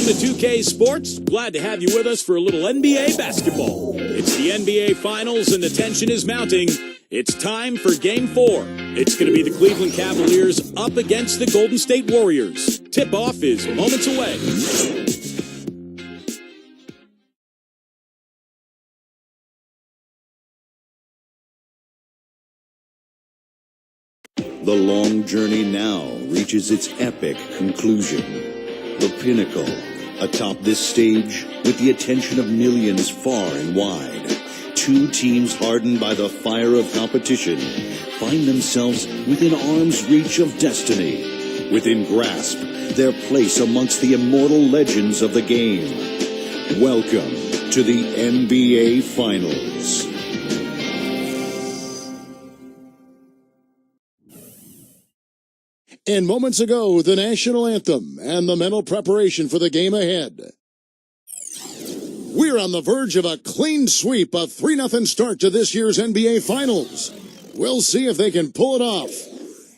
Welcome to 2K Sports. Glad to have you with us for a little NBA basketball. It's the NBA Finals and the tension is mounting. It's time for Game 4. It's going to be the Cleveland Cavaliers up against the Golden State Warriors. Tip-off is moments away. The long journey now reaches its epic conclusion. The pinnacle, atop this stage, with the attention of millions far and wide. Two teams hardened by the fire of competition find themselves within arm's reach of destiny. Within grasp, their place amongst the immortal legends of the game. Welcome to the NBA Finals. And moments ago, the national anthem and the mental preparation for the game ahead. We're on the verge of a clean sweep, a 3-0 start to this year's NBA Finals. We'll see if they can pull it off.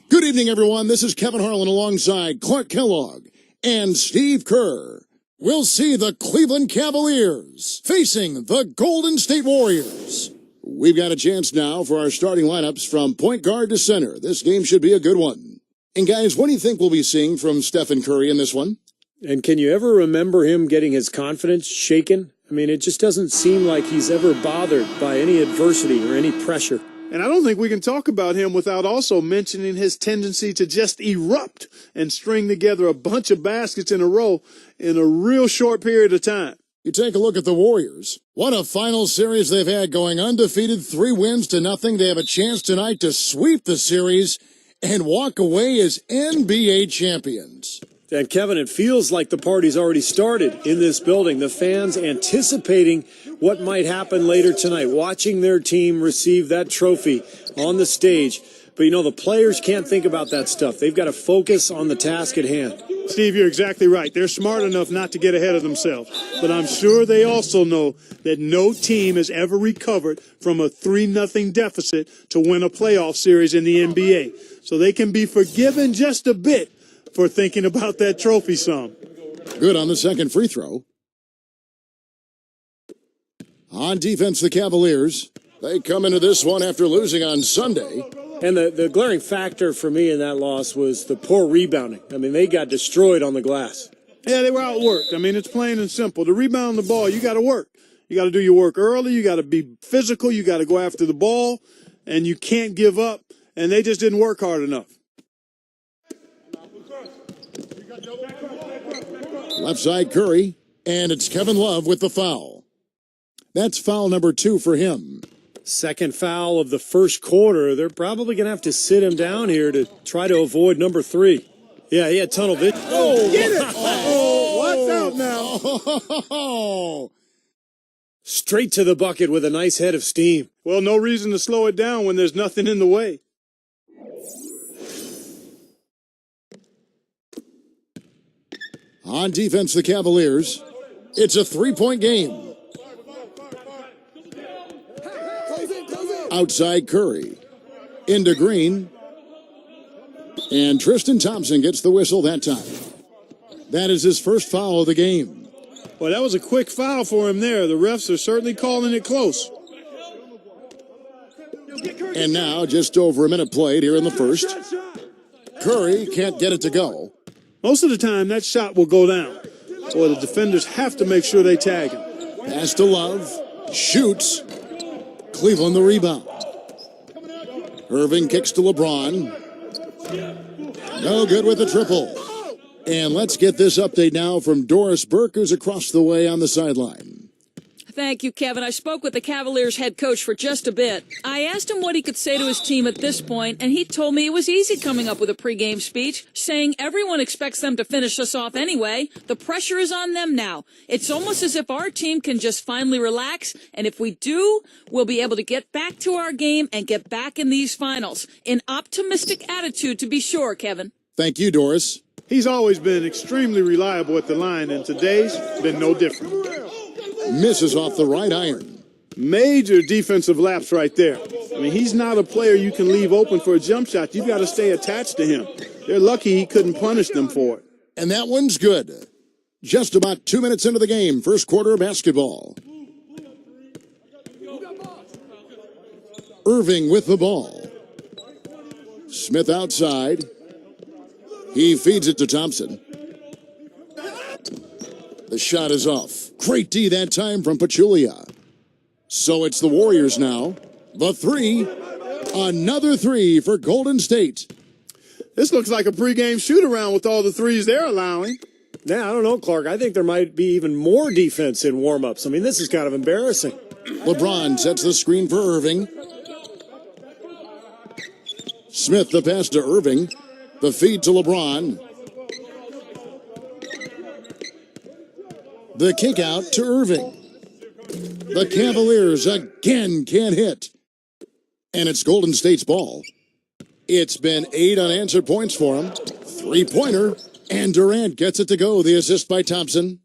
Good evening, everyone. This is Kevin Harlan alongside Clark Kellogg and Steve Kerr. We'll see the Cleveland Cavaliers facing the Golden State Warriors. We've got a chance now for our starting lineups from point guard to center. This game should be a good one. And guys, what do you think we'll be seeing from Stephen Curry in this one? And can you ever remember him getting his confidence shaken? I mean, it just doesn't seem like he's ever bothered by any adversity or any pressure. And I don't think we can talk about him without also mentioning his tendency to just erupt and string together a bunch of baskets in a row in a real short period of time. You take a look at the Warriors. What a final series they've had, going undefeated, 3 wins to nothing. They have a chance tonight to sweep the series and walk away as NBA champions. And Kevin, it feels like the party's already started in this building. The fans anticipating what might happen later tonight, watching their team receive that trophy on the stage. But, you know, the players can't think about that stuff. They've got to focus on the task at hand. Steve, you're exactly right. They're smart enough not to get ahead of themselves. But I'm sure they also know that no team has ever recovered from a 3-0 deficit to win a playoff series in the NBA. So they can be forgiven just a bit for thinking about that trophy some. Good on the second free throw. On defense, the Cavaliers. They come into this one after losing on Sunday. And the glaring factor for me in that loss was the poor rebounding. I mean, they got destroyed on the glass. Yeah, they were outworked. I mean, it's plain and simple. To rebound the ball, you got to work. You got to do your work early. You got to be physical. You got to go after the ball. And you can't give up. And they just didn't work hard enough. Left side Curry, and it's Kevin Love with the foul. That's foul number 2 for him. Second foul of the first quarter. They're probably going to have to sit him down here to try to avoid number 3. Yeah, he had tunnel vision. Oh, get it! Oh, what's out now? Oh. Straight to the bucket with a nice head of steam. Well, no reason to slow it down when there's nothing in the way. On defense, the Cavaliers. It's a 3-point game. Outside Curry. Into Green. And Tristan Thompson gets the whistle that time. That is his first foul of the game. Well, that was a quick foul for him there. The refs are certainly calling it close. And now, just over a minute played here in the first. Curry can't get it to go. Most of the time, that shot will go down. Or the defenders have to make sure they tag him. Pass to Love. Shoots. Cleveland the rebound. Irving kicks to LeBron. No good with the triple. And let's get this update now from Doris Burke, who's across the way on the sideline. Thank you, Kevin. I spoke with the Cavaliers head coach for just a bit. I asked him what he could say to his team at this point, and he told me it was easy coming up with a pregame speech, saying everyone expects them to finish us off anyway. The pressure is on them now. It's almost as if our team can just finally relax, and if we do, we'll be able to get back to our game and get back in these finals. An optimistic attitude, to be sure, Kevin. Thank you, Doris. He's always been extremely reliable at the line, and today's been no different. Misses off the right iron. Major defensive lapse right there. I mean, he's not a player you can leave open for a jump shot. You've got to stay attached to him. They're lucky he couldn't punish them for it. And that one's good. Just about 2 minutes into the game, first quarter of basketball. Irving with the ball. Smith outside. He feeds it to Thompson. The shot is off. Great D that time from Pachulia. So it's the Warriors now. The three. Another three for Golden State. This looks like a pregame shoot-around with all the threes they're allowing. Yeah, I don't know, Clark. I think there might be even more defense in warm-ups. I mean, this is kind of embarrassing. LeBron sets the screen for Irving. Smith the pass to Irving. The feed to LeBron. The kick out to Irving. The Cavaliers again can't hit. And it's Golden State's ball. It's been 8 unanswered points for him. Three-pointer. And Durant gets it to go. The assist by Thompson.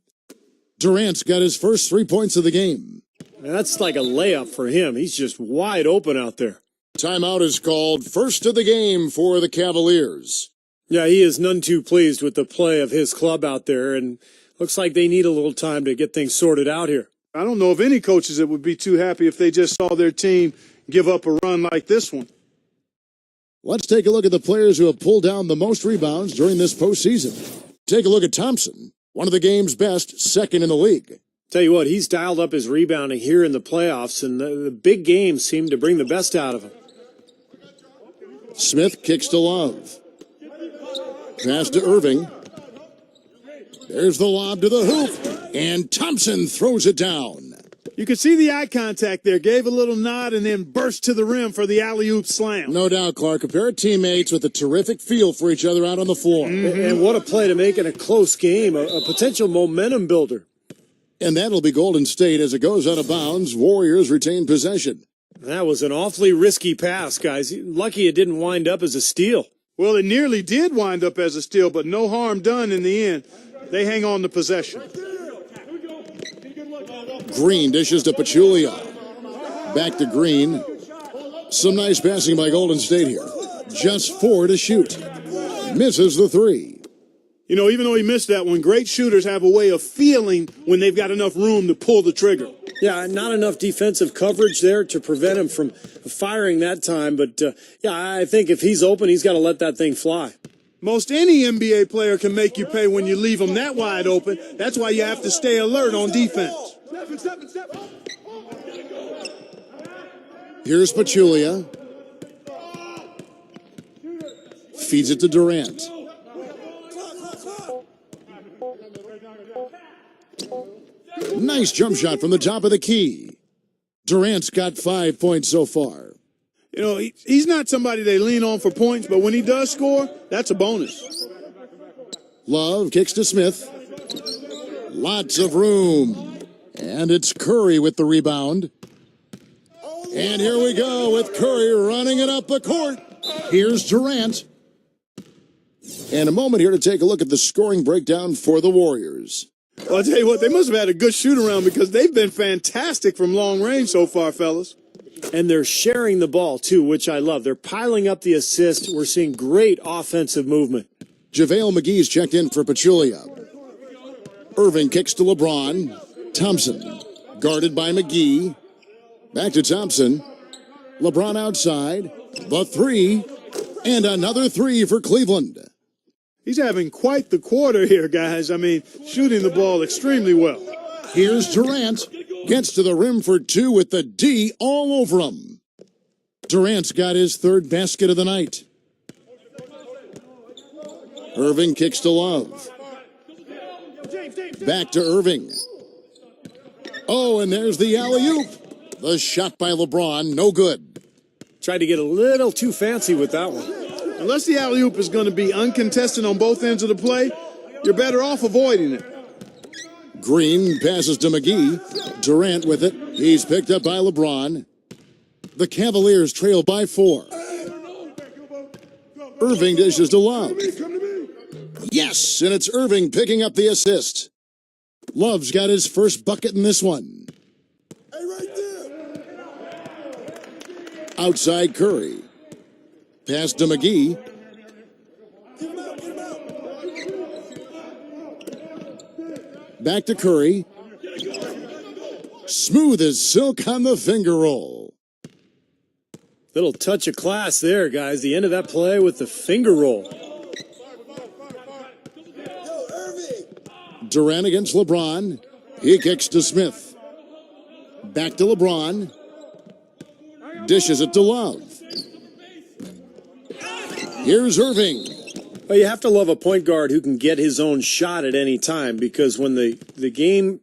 Durant's got his first 3 points of the game. That's like a layup for him. He's just wide open out there. Timeout is called. First of the game for the Cavaliers. Yeah, he is none too pleased with the play of his club out there, and looks like they need a little time to get things sorted out here. I don't know of any coaches that would be too happy if they just saw their team give up a run like this one. Let's take a look at the players who have pulled down the most rebounds during this postseason. Take a look at Thompson, one of the game's best, second in the league. Tell you what, he's dialed up his rebounding here in the playoffs, and the big games seem to bring the best out of him. Smith kicks to Love. Pass to Irving. There's the lob to the hoop, and Thompson throws it down. You could see the eye contact there, gave a little nod, and then burst to the rim for the alley-oop slam. No doubt, Clark. A pair of teammates with a terrific feel for each other out on the floor. And what a play to make in a close game, a potential momentum builder. And that'll be Golden State as it goes out of bounds. Warriors retain possession. That was an awfully risky pass, guys. Lucky it didn't wind up as a steal. Well, it nearly did wind up as a steal, but no harm done in the end. They hang on to possession. Green dishes to Pachulia. Back to Green. Some nice passing by Golden State here. Just 4 to shoot. Misses the 3. You know, even though he missed that one, great shooters have a way of feeling when they've got enough room to pull the trigger. Yeah, not enough defensive coverage there to prevent him from firing that time. But, yeah, I think if he's open, he's got to let that thing fly. Most any NBA player can make you pay when you leave them that wide open. That's why you have to stay alert on defense. Here's Pachulia. Feeds it to Durant. Nice jump shot from the top of the key. Durant's got 5 points so far. You know, he's not somebody they lean on for points, but when he does score, that's a bonus. Love kicks to Smith. Lots of room. And it's Curry with the rebound. And here we go with Curry running it up the court. Here's Durant. And a moment here to take a look at the scoring breakdown for the Warriors. Well, I'll tell you what, they must have had a good shoot-around because they've been fantastic from long range so far, fellas. And they're sharing the ball, too, which I love. They're piling up the assists. We're seeing great offensive movement. JaVale McGee's checked in for Pachulia. Irving kicks to LeBron. Thompson, guarded by McGee. Back to Thompson. LeBron outside. The 3. And another 3 for Cleveland. He's having quite the quarter here, guys. I mean, shooting the ball extremely well. Here's Durant. Gets to the rim for 2 with the D all over him. Durant's got his 3rd basket of the night. Irving kicks to Love. Back to Irving. Oh, and there's the alley-oop. The shot by LeBron, no good. Tried to get a little too fancy with that one. Unless the alley-oop is going to be uncontested on both ends of the play, you're better off avoiding it. Green passes to McGee. Durant with it. He's picked up by LeBron. The Cavaliers trail by 4. Irving dishes to Love. Yes, and it's Irving picking up the assist. Love's got his first bucket in this one. Outside Curry. Pass to McGee. Back to Curry. Smooth as silk on the finger roll. Little touch of class there, guys. The end of that play with the finger roll. Durant against LeBron. He kicks to Smith. Back to LeBron. Dishes it to Love. Here's Irving. Well, you have to love a point guard who can get his own shot at any time, because when the game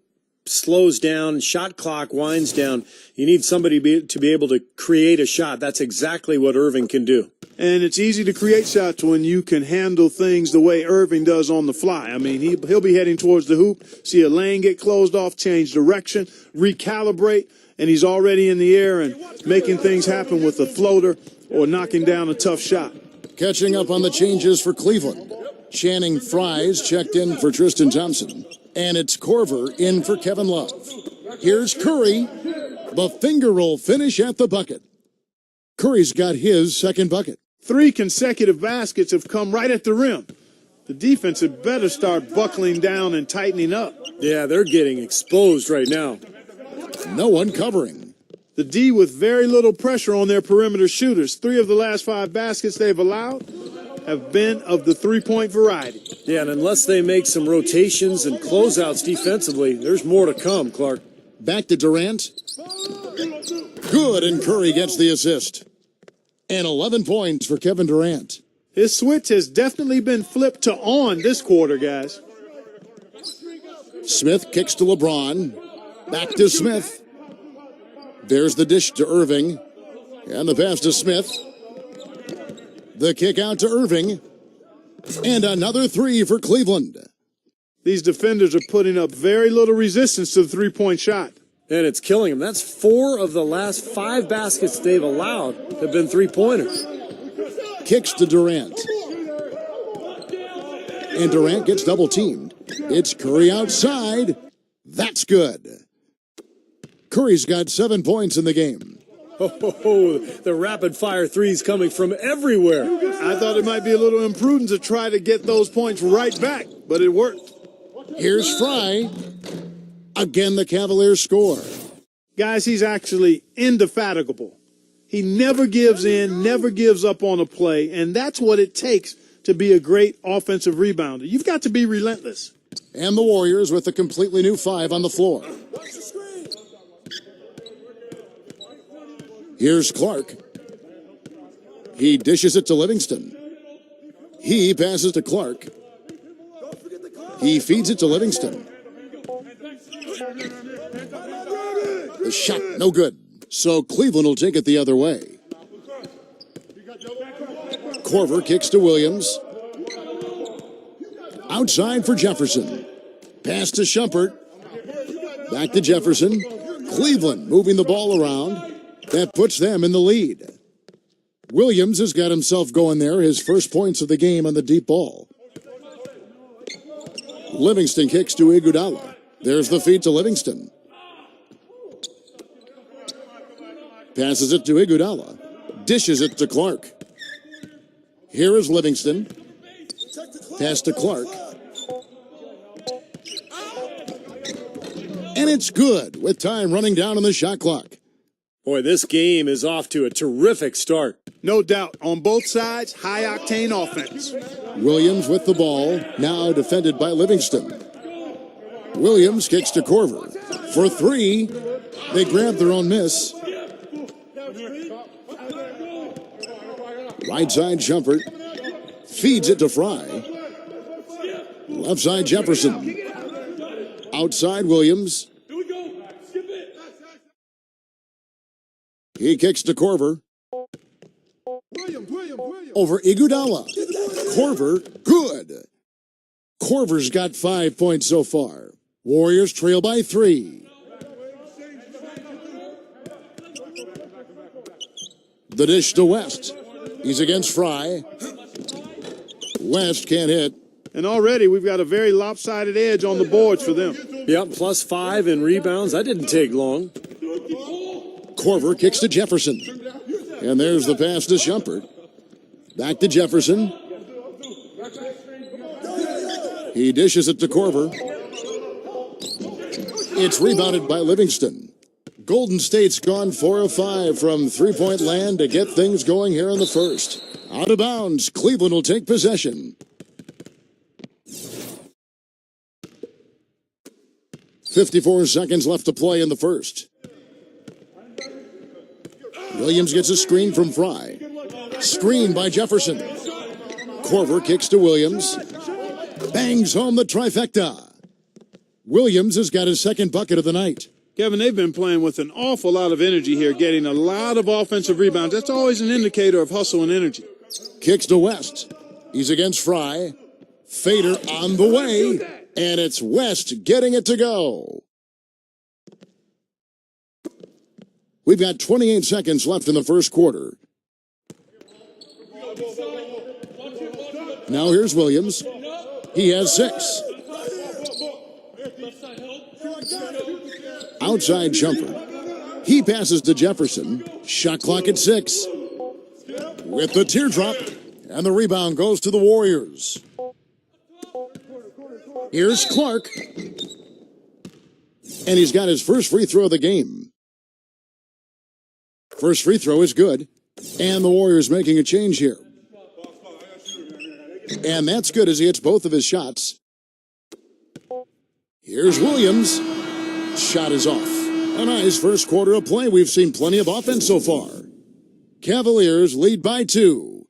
slows down, shot clock winds down, you need somebody to be able to create a shot. That's exactly what Irving can do. And it's easy to create shots when you can handle things the way Irving does on the fly. I mean, he'll be heading towards the hoop, see a lane get closed off, change direction, recalibrate, and he's already in the air and making things happen with a floater or knocking down a tough shot. Catching up on the changes for Cleveland. Channing Frye's checked in for Tristan Thompson. And it's Corver in for Kevin Love. Here's Curry. The finger roll finish at the bucket. Curry's got his second bucket. 3 consecutive baskets have come right at the rim. The defense had better start buckling down and tightening up. Yeah, they're getting exposed right now. No one covering. The D with very little pressure on their perimeter shooters. 3 of the last 5 baskets they've allowed have been of the three-point variety. Yeah, and unless they make some rotations and closeouts defensively, there's more to come, Clark. Back to Durant. Good, and Curry gets the assist. And 11 points for Kevin Durant. His switch has definitely been flipped to on this quarter, guys. Smith kicks to LeBron. Back to Smith. There's the dish to Irving. And the pass to Smith. The kick out to Irving. And another 3 for Cleveland. These defenders are putting up very little resistance to the three-point shot. And it's killing them. That's 4 of the last 5 baskets they've allowed have been three-pointers. Kicks to Durant. And Durant gets double-teamed. It's Curry outside. That's good. Curry's got 7 points in the game. Oh, the rapid-fire threes coming from everywhere. I thought it might be a little imprudent to try to get those points right back, but it worked. Here's Frye. Again, the Cavaliers score. Guys, he's actually indefatigable. He never gives in, never gives up on a play, and that's what it takes to be a great offensive rebounder. You've got to be relentless. And the Warriors with a completely new 5 on the floor. Here's Clark. He dishes it to Livingston. He passes to Clark. He feeds it to Livingston. The shot, no good. So Cleveland will take it the other way. Corver kicks to Williams. Outside for Jefferson. Pass to Shumpert. Back to Jefferson. Cleveland moving the ball around. That puts them in the lead. Williams has got himself going there, his first points of the game on the deep ball. Livingston kicks to Iguodala. There's the feed to Livingston. Passes it to Iguodala. Dishes it to Clark. Here is Livingston. Pass to Clark. And it's good with time running down on the shot clock. Boy, this game is off to a terrific start. No doubt, on both sides, high-octane offense. Williams with the ball, now defended by Livingston. Williams kicks to Corver. For 3, they grab their own miss. Right side Shumpert. Feeds it to Frye. Left side Jefferson. Outside Williams. He kicks to Corver. Over Iguodala. Corver, good. Corver's got 5 points so far. Warriors trail by 3. The dish to West. He's against Frye. West can't hit. And already we've got a very lopsided edge on the boards for them. Yep, +5 in rebounds. That didn't take long. Corver kicks to Jefferson. And there's the pass to Shumpert. Back to Jefferson. He dishes it to Corver. It's rebounded by Livingston. Golden State's gone 4 of 5 from three-point land to get things going here in the first. Out of bounds, Cleveland will take possession. 54 seconds left to play in the first. Williams gets a screen from Fry. Screen by Jefferson. Korver kicks to Williams. Bangs home the trifecta. Williams has got his second bucket of the night. Kevin, they've been playing with an awful lot of energy here, getting a lot of offensive rebounds. That's always an indicator of hustle and energy. Kicks to West. He's against Fry. Fader on the way. And it's West getting it to go. We've got 28 seconds left in the first quarter. Now here's Williams. He has 6. Outside jumper. He passes to Jefferson. Shot clock at 6. With the teardrop. And the rebound goes to the Warriors. Here's Clark. And he's got his first free throw of the game. First free throw is good. And the Warriors making a change here. And that's good as he hits both of his shots. Here's Williams. Shot is off. A nice first quarter of play. We've seen plenty of offense so far. Cavaliers lead by 2.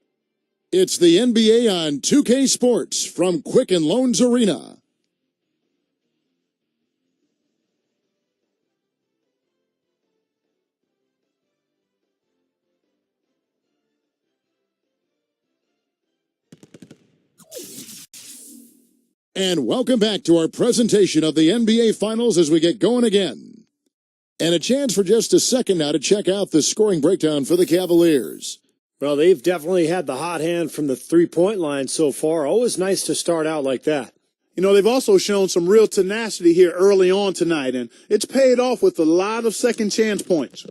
It's the NBA on 2K Sports from Quicken Loans Arena. And welcome back to our presentation of the NBA Finals as we get going again. And a chance for just a second now to check out the scoring breakdown for the Cavaliers. Well, they've definitely had the hot hand from the three-point line so far. Always nice to start out like that. You know, they've also shown some real tenacity here early on tonight, and it's paid off with a lot of second chance points.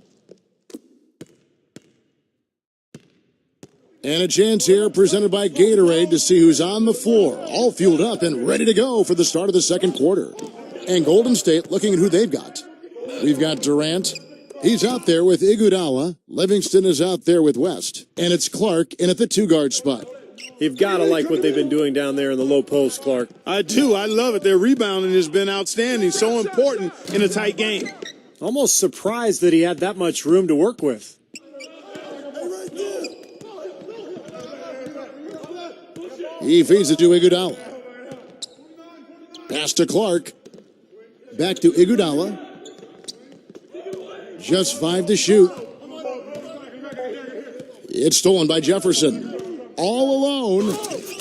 And a chance here presented by Gatorade to see who's on the floor, all fueled up and ready to go for the start of the second quarter. And Golden State looking at who they've got. We've got Durant. He's out there with Iguodala. Livingston is out there with West. And it's Clark in at the 2-guard spot. You've got to like what they've been doing down there in the low post, Clark. I do. I love it. Their rebounding has been outstanding. So important in a tight game. Almost surprised that he had that much room to work with. He feeds it to Iguodala. Pass to Clark. Back to Iguodala. Just 5 to shoot. It's stolen by Jefferson. All alone.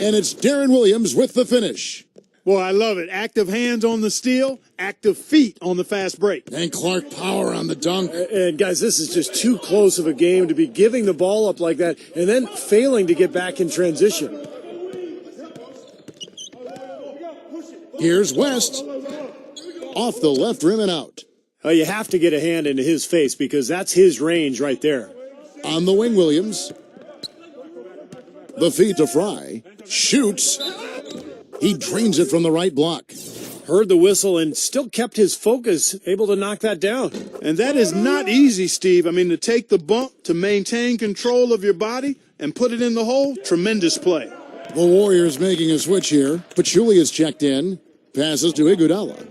And it's Darren Williams with the finish. Boy, I love it. Active hands on the steal, active feet on the fast break. And Clark power on the dunk. And guys, this is just too close of a game to be giving the ball up like that and then failing to get back in transition. Here's West. Off the left rim and out. You have to get a hand into his face because that's his range right there. On the wing, Williams. The feed to Fry. Shoots. He drains it from the right block. Heard the whistle and still kept his focus, able to knock that down. And that is not easy, Steve. I mean, to take the bump, to maintain control of your body and put it in the hole, tremendous play. The Warriors making a switch here. Pachulia is checked in. Passes to Iguodala.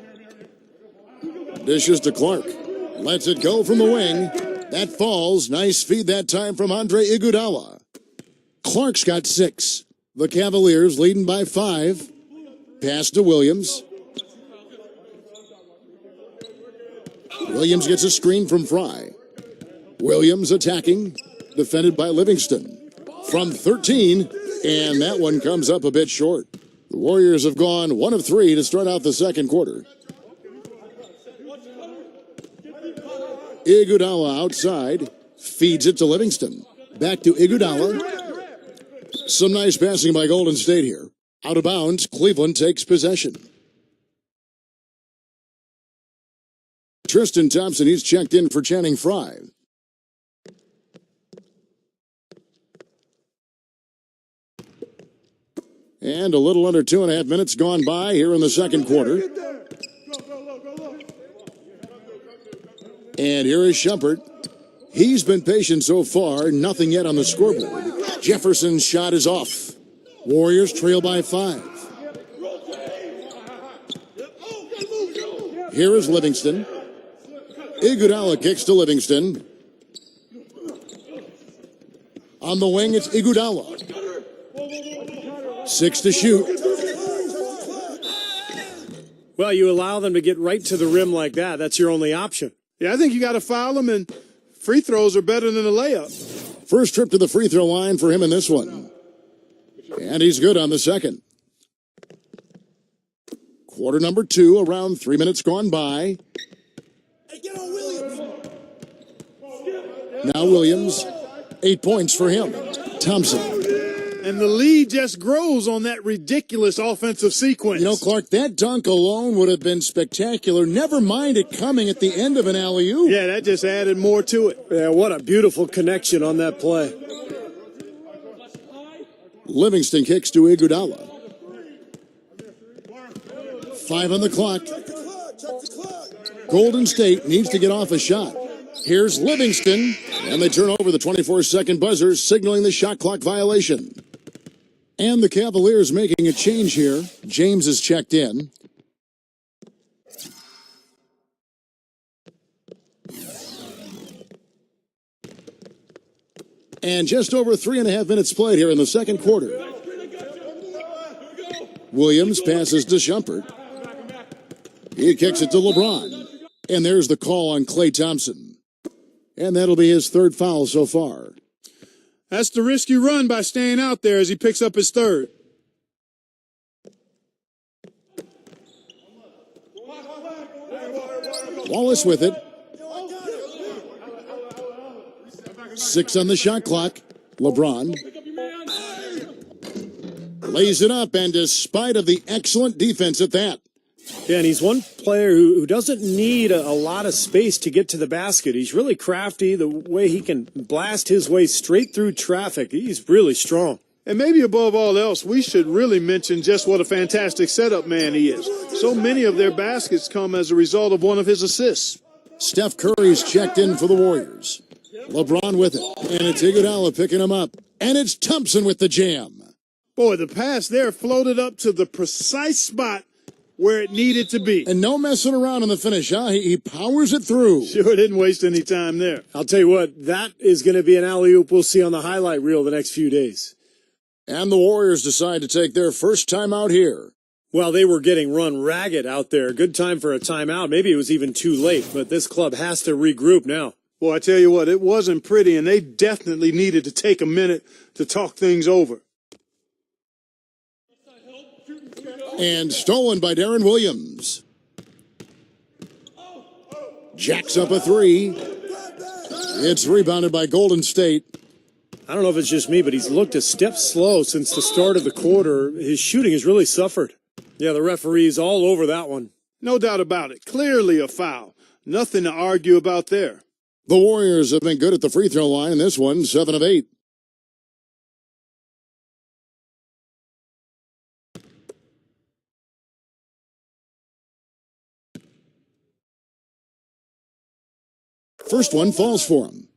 Dishes to Clark. Lets it go from the wing. That falls. Nice feed that time from Andre Iguodala. Clark's got 6. The Cavaliers leading by 5. Pass to Williams. Williams gets a screen from Fry. Williams attacking. Defended by Livingston. From 13. And that one comes up a bit short. The Warriors have gone 1 of 3 to start out the second quarter. Iguodala outside. Feeds it to Livingston. Back to Iguodala. Some nice passing by Golden State here. Out of bounds, Cleveland takes possession. Tristan Thompson, he's checked in for Channing Frye. And a little under 2.5 minutes gone by here in the second quarter. And here is Shumpert. He's been patient so far, nothing yet on the scoreboard. Jefferson's shot is off. Warriors trail by 5. Here is Livingston. Iguodala kicks to Livingston. On the wing, it's Iguodala. 6 to shoot. Well, you allow them to get right to the rim like that. That's your only option. Yeah, I think you got to foul them, and free throws are better than a layup. First trip to the free throw line for him in this one. And he's good on the second. Quarter number 2, around 3 minutes gone by. Now Williams, 8 points for him. Thompson. And the lead just grows on that ridiculous offensive sequence. You know, Clark, that dunk alone would have been spectacular. Never mind it coming at the end of an alley-oop. Yeah, that just added more to it. Yeah, what a beautiful connection on that play. Livingston kicks to Iguodala. 5 on the clock. Golden State needs to get off a shot. Here's Livingston, and they turn over the 24-second buzzer, signaling the shot clock violation. And the Cavaliers making a change here. James is checked in. And just over 3.5 minutes played here in the second quarter. Williams passes to Shumpert. He kicks it to LeBron. And there's the call on Klay Thompson. And that'll be his 3rd foul so far. That's the risk you run by staying out there as he picks up his 3rd. Wallace with it. 6 on the shot clock. LeBron lays it up, and despite of the excellent defense at that. Yeah, and he's one player who doesn't need a lot of space to get to the basket. He's really crafty, the way he can blast his way straight through traffic. He's really strong. And maybe above all else, we should really mention just what a fantastic setup man he is. So many of their baskets come as a result of one of his assists. Steph Curry's checked in for the Warriors. LeBron with it. And it's Iguodala picking him up. And it's Thompson with the jam. Boy, the pass there floated up to the precise spot where it needed to be. And no messing around in the finish, huh? He powers it through. Sure didn't waste any time there. I'll tell you what, that is going to be an alley-oop we'll see on the highlight reel the next few days. And the Warriors decide to take their first time out here. Well, they were getting run ragged out there. Good time for a timeout. Maybe it was even too late, but this club has to regroup now. Well, I tell you what, it wasn't pretty, and they definitely needed to take a minute to talk things over. And stolen by Darren Williams. Jacks up a 3. It's rebounded by Golden State. I don't know if it's just me, but he's looked a step slow since the start of the quarter. His shooting has really suffered. Yeah, the referee's all over that one. No doubt about it. Clearly a foul. Nothing to argue about there. The Warriors have been good at the free throw line in this one, 7 of 8. First one falls for him.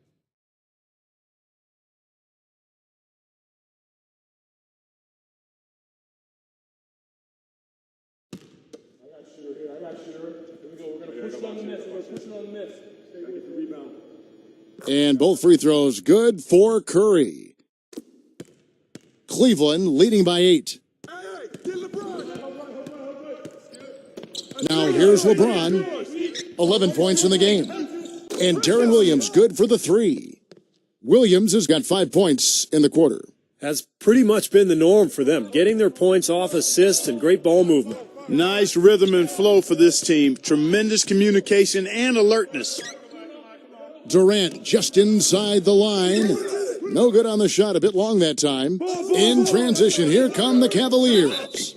And both free throws good for Curry. Cleveland leading by 8. Now here's LeBron. 11 points in the game. And Darren Williams good for the 3. Williams has got 5 points in the quarter. That's pretty much been the norm for them, getting their points off assists and great ball movement. Nice rhythm and flow for this team. Tremendous communication and alertness. Durant just inside the line. No good on the shot, a bit long that time. In transition, here come the Cavaliers.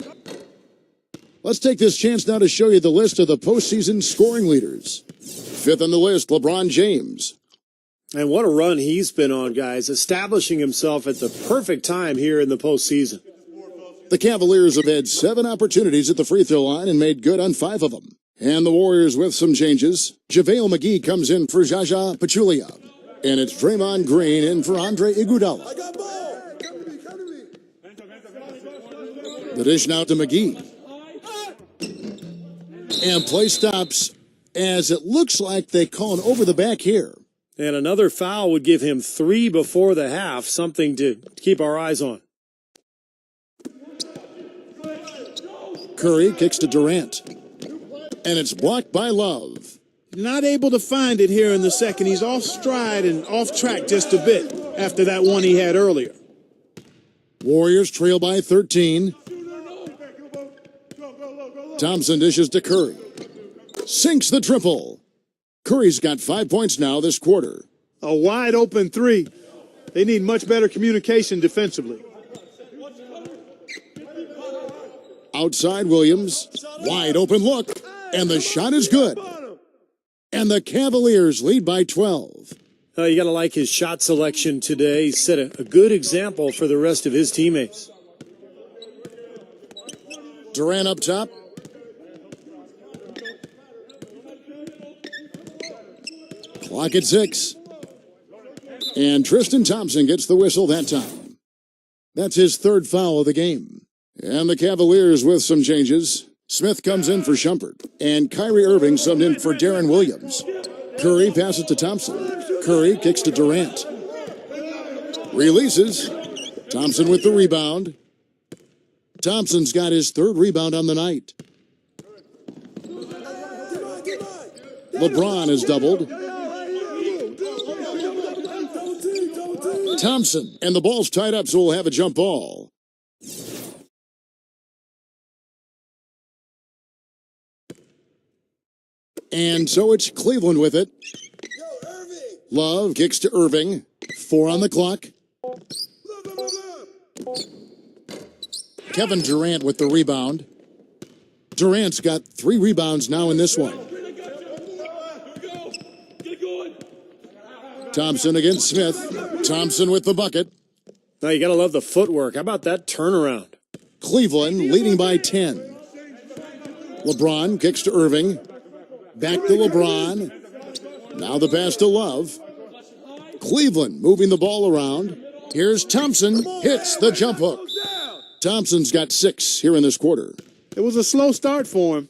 Let's take this chance now to show you the list of the postseason scoring leaders. 5th on the list, LeBron James. And what a run he's been on, guys, establishing himself at the perfect time here in the postseason. The Cavaliers have had 7 opportunities at the free throw line and made good on 5 of them. And the Warriors with some changes. JaVale McGee comes in for Jaja Pachulia. And it's Draymond Green in for Andre Iguodala. The dish now to McGee. And play stops as it looks like they call an over the back here. And another foul would give him 3 before the half, something to keep our eyes on. Curry kicks to Durant. And it's blocked by Love. Not able to find it here in the second. He's off stride and off track just a bit after that one he had earlier. Warriors trail by 13. Thompson dishes to Curry. Sinks the triple. Curry's got 5 points now this quarter. A wide open 3. They need much better communication defensively. Outside Williams. Wide open look. And the shot is good. And the Cavaliers lead by 12. You got to like his shot selection today. He set a good example for the rest of his teammates. Durant up top. Clock at 6. And Tristan Thompson gets the whistle that time. That's his 3rd foul of the game. And the Cavaliers with some changes. Smith comes in for Shumpert. And Kyrie Irving subbed in for Darren Williams. Curry passes to Thompson. Curry kicks to Durant. Releases. Thompson with the rebound. Thompson's got his 3rd rebound on the night. LeBron is doubled. Thompson, and the ball's tied up, so we'll have a jump ball. And so it's Cleveland with it. Love kicks to Irving. 4 on the clock. Kevin Durant with the rebound. Durant's got 3 rebounds now in this one. Thompson against Smith. Thompson with the bucket. Now you got to love the footwork. How about that turnaround? Cleveland leading by 10. LeBron kicks to Irving. Back to LeBron. Now the pass to Love. Cleveland moving the ball around. Here's Thompson. Hits the jump hook. Thompson's got 6 here in this quarter. It was a slow start for him,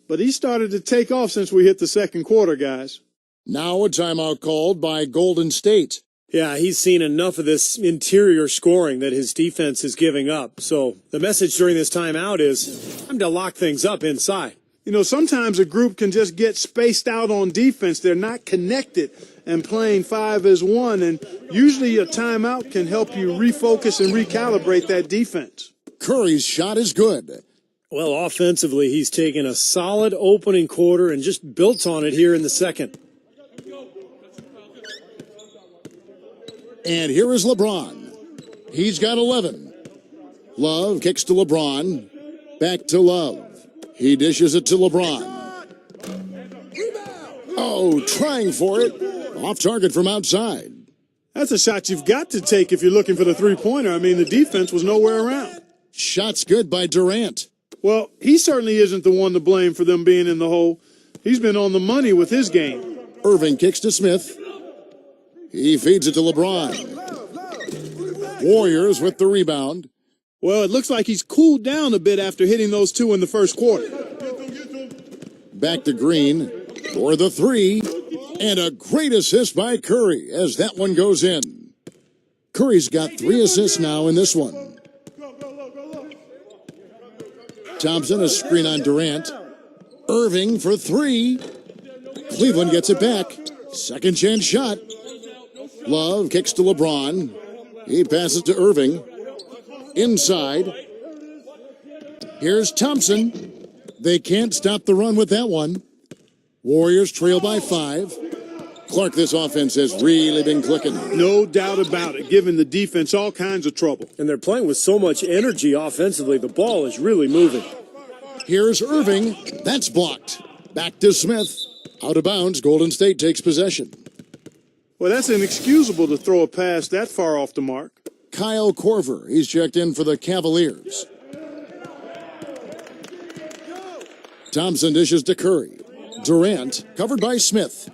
but he started to take off since we hit the second quarter, guys. Now a timeout called by Golden State. Yeah, he's seen enough of this interior scoring that his defense is giving up. So the message during this timeout is time to lock things up inside. You know, sometimes a group can just get spaced out on defense. They're not connected and playing 5 as 1. And usually a timeout can help you refocus and recalibrate that defense. Curry's shot is good. Well, offensively, he's taken a solid opening quarter and just built on it here in the second. And here is LeBron. He's got 11. Love kicks to LeBron. Back to Love. He dishes it to LeBron. Oh, trying for it. Off target from outside. That's a shot you've got to take if you're looking for the three-pointer. I mean, the defense was nowhere around. Shot's good by Durant. Well, he certainly isn't the one to blame for them being in the hole. He's been on the money with his game. Irving kicks to Smith. He feeds it to LeBron. Warriors with the rebound. Well, it looks like he's cooled down a bit after hitting those 2 in the first quarter. Back to Green for the 3. And a great assist by Curry as that one goes in. Curry's got 3 assists now in this one. Thompson, a screen on Durant. Irving for 3. Cleveland gets it back. Second chance shot. Love kicks to LeBron. He passes to Irving. Inside. Here's Thompson. They can't stop the run with that one. Warriors trail by 5. Clark, this offense has really been clicking. No doubt about it, giving the defense all kinds of trouble. And they're playing with so much energy offensively. The ball is really moving. Here's Irving. That's blocked. Back to Smith. Out of bounds. Golden State takes possession. Well, that's inexcusable to throw a pass that far off the mark. Kyle Korver. He's checked in for the Cavaliers. Thompson dishes to Curry. Durant covered by Smith.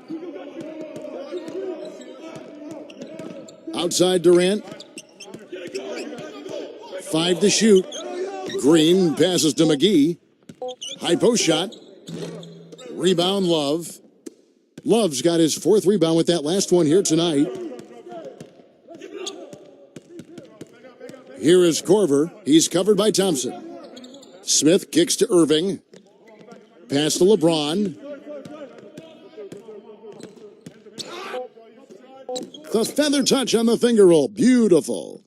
Outside Durant. 5 to shoot. Green passes to McGee. High post shot. Rebound Love. Love's got his 4th rebound with that last one here tonight. Here is Korver. He's covered by Thompson. Smith kicks to Irving. Pass to LeBron. The feather touch on the finger roll. Beautiful.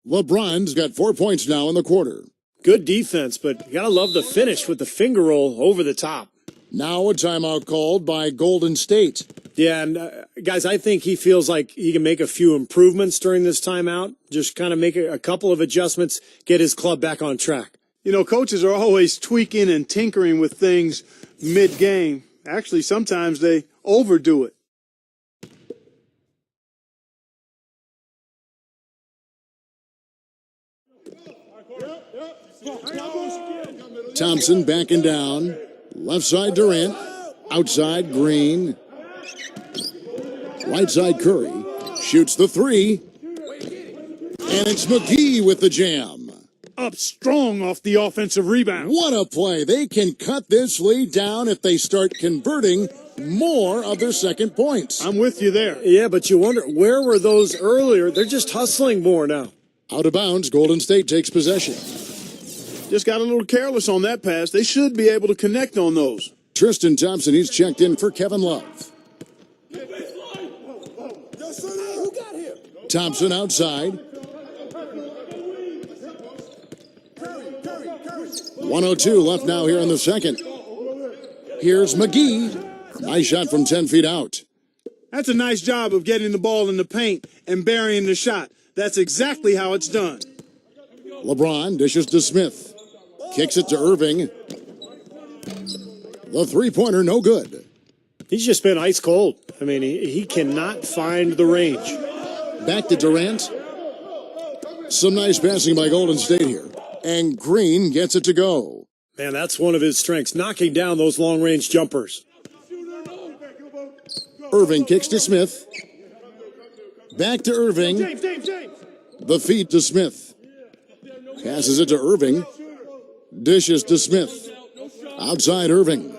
LeBron's got 4 points now in the quarter. Good defense, but you gotta love the finish with the finger roll over the top. Now a timeout called by Golden State. Yeah, and guys, I think he feels like he can make a few improvements during this timeout. Just kind of make a couple of adjustments, get his club back on track. You know, coaches are always tweaking and tinkering with things mid-game. Actually, sometimes they overdo it. Thompson backing down. Left side Durant. Outside Green. Right side Curry. Shoots the 3. And it's McGee with the jam. Up strong off the offensive rebound. What a play. They can cut this lead down if they start converting more of their second points. I'm with you there. Yeah, but you wonder, where were those earlier? They're just hustling more now. Out of bounds, Golden State takes possession. Just got a little careless on that pass. They should be able to connect on those. Tristan Thompson, he's checked in for Kevin Love. Thompson outside. 1:02 left now here in the second. Here's McGee. Nice shot from 10 feet out. That's a nice job of getting the ball in the paint and burying the shot. That's exactly how it's done. LeBron dishes to Smith. Kicks it to Irving. The three-pointer, no good. He's just been ice cold. I mean, he cannot find the range. Back to Durant. Some nice passing by Golden State here. And Green gets it to go. Man, that's one of his strengths, knocking down those long-range jumpers. Irving kicks to Smith. Back to Irving. The feed to Smith. Passes it to Irving. Dishes to Smith. Outside Irving.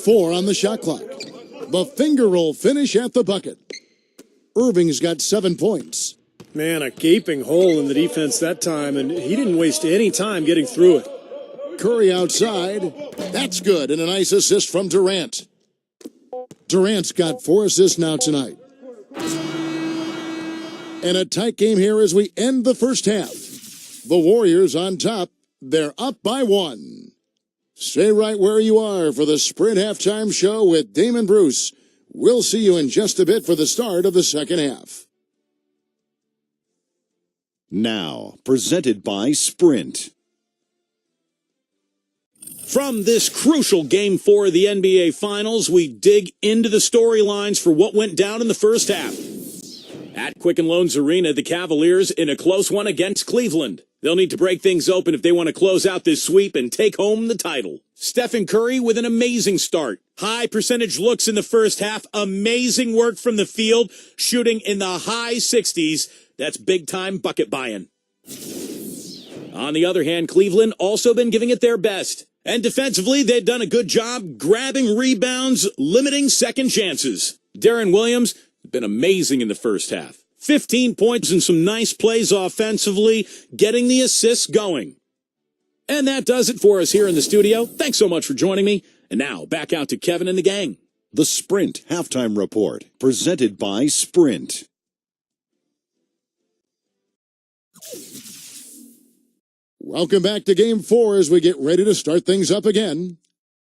4 on the shot clock. The finger roll finish at the bucket. Irving's got 7 points. Man, a gaping hole in the defense that time, and he didn't waste any time getting through it. Curry outside. That's good, and a nice assist from Durant. Durant's got 4 assists now tonight. And a tight game here as we end the first half. The Warriors on top. They're up by 1. Stay right where you are for the Sprint Halftime Show with Damon Bruce. We'll see you in just a bit for the start of the second half. Now, presented by Sprint. From this crucial Game 4 of the NBA Finals, we dig into the storylines for what went down in the first half. At Quicken Loans Arena, the Cavaliers in a close one against Cleveland. They'll need to break things open if they want to close out this sweep and take home the title. Stephen Curry with an amazing start. High percentage looks in the first half. Amazing work from the field, shooting in the high 60s. That's big-time bucket buying. On the other hand, Cleveland also been giving it their best. And defensively, they've done a good job grabbing rebounds, limiting second chances. Darren Williams has been amazing in the first half. 15 points and some nice plays offensively, getting the assists going. And that does it for us here in the studio. Thanks so much for joining me. And now, back out to Kevin and the gang. The Sprint Halftime Report, presented by Sprint. Welcome back to Game 4 as we get ready to start things up again.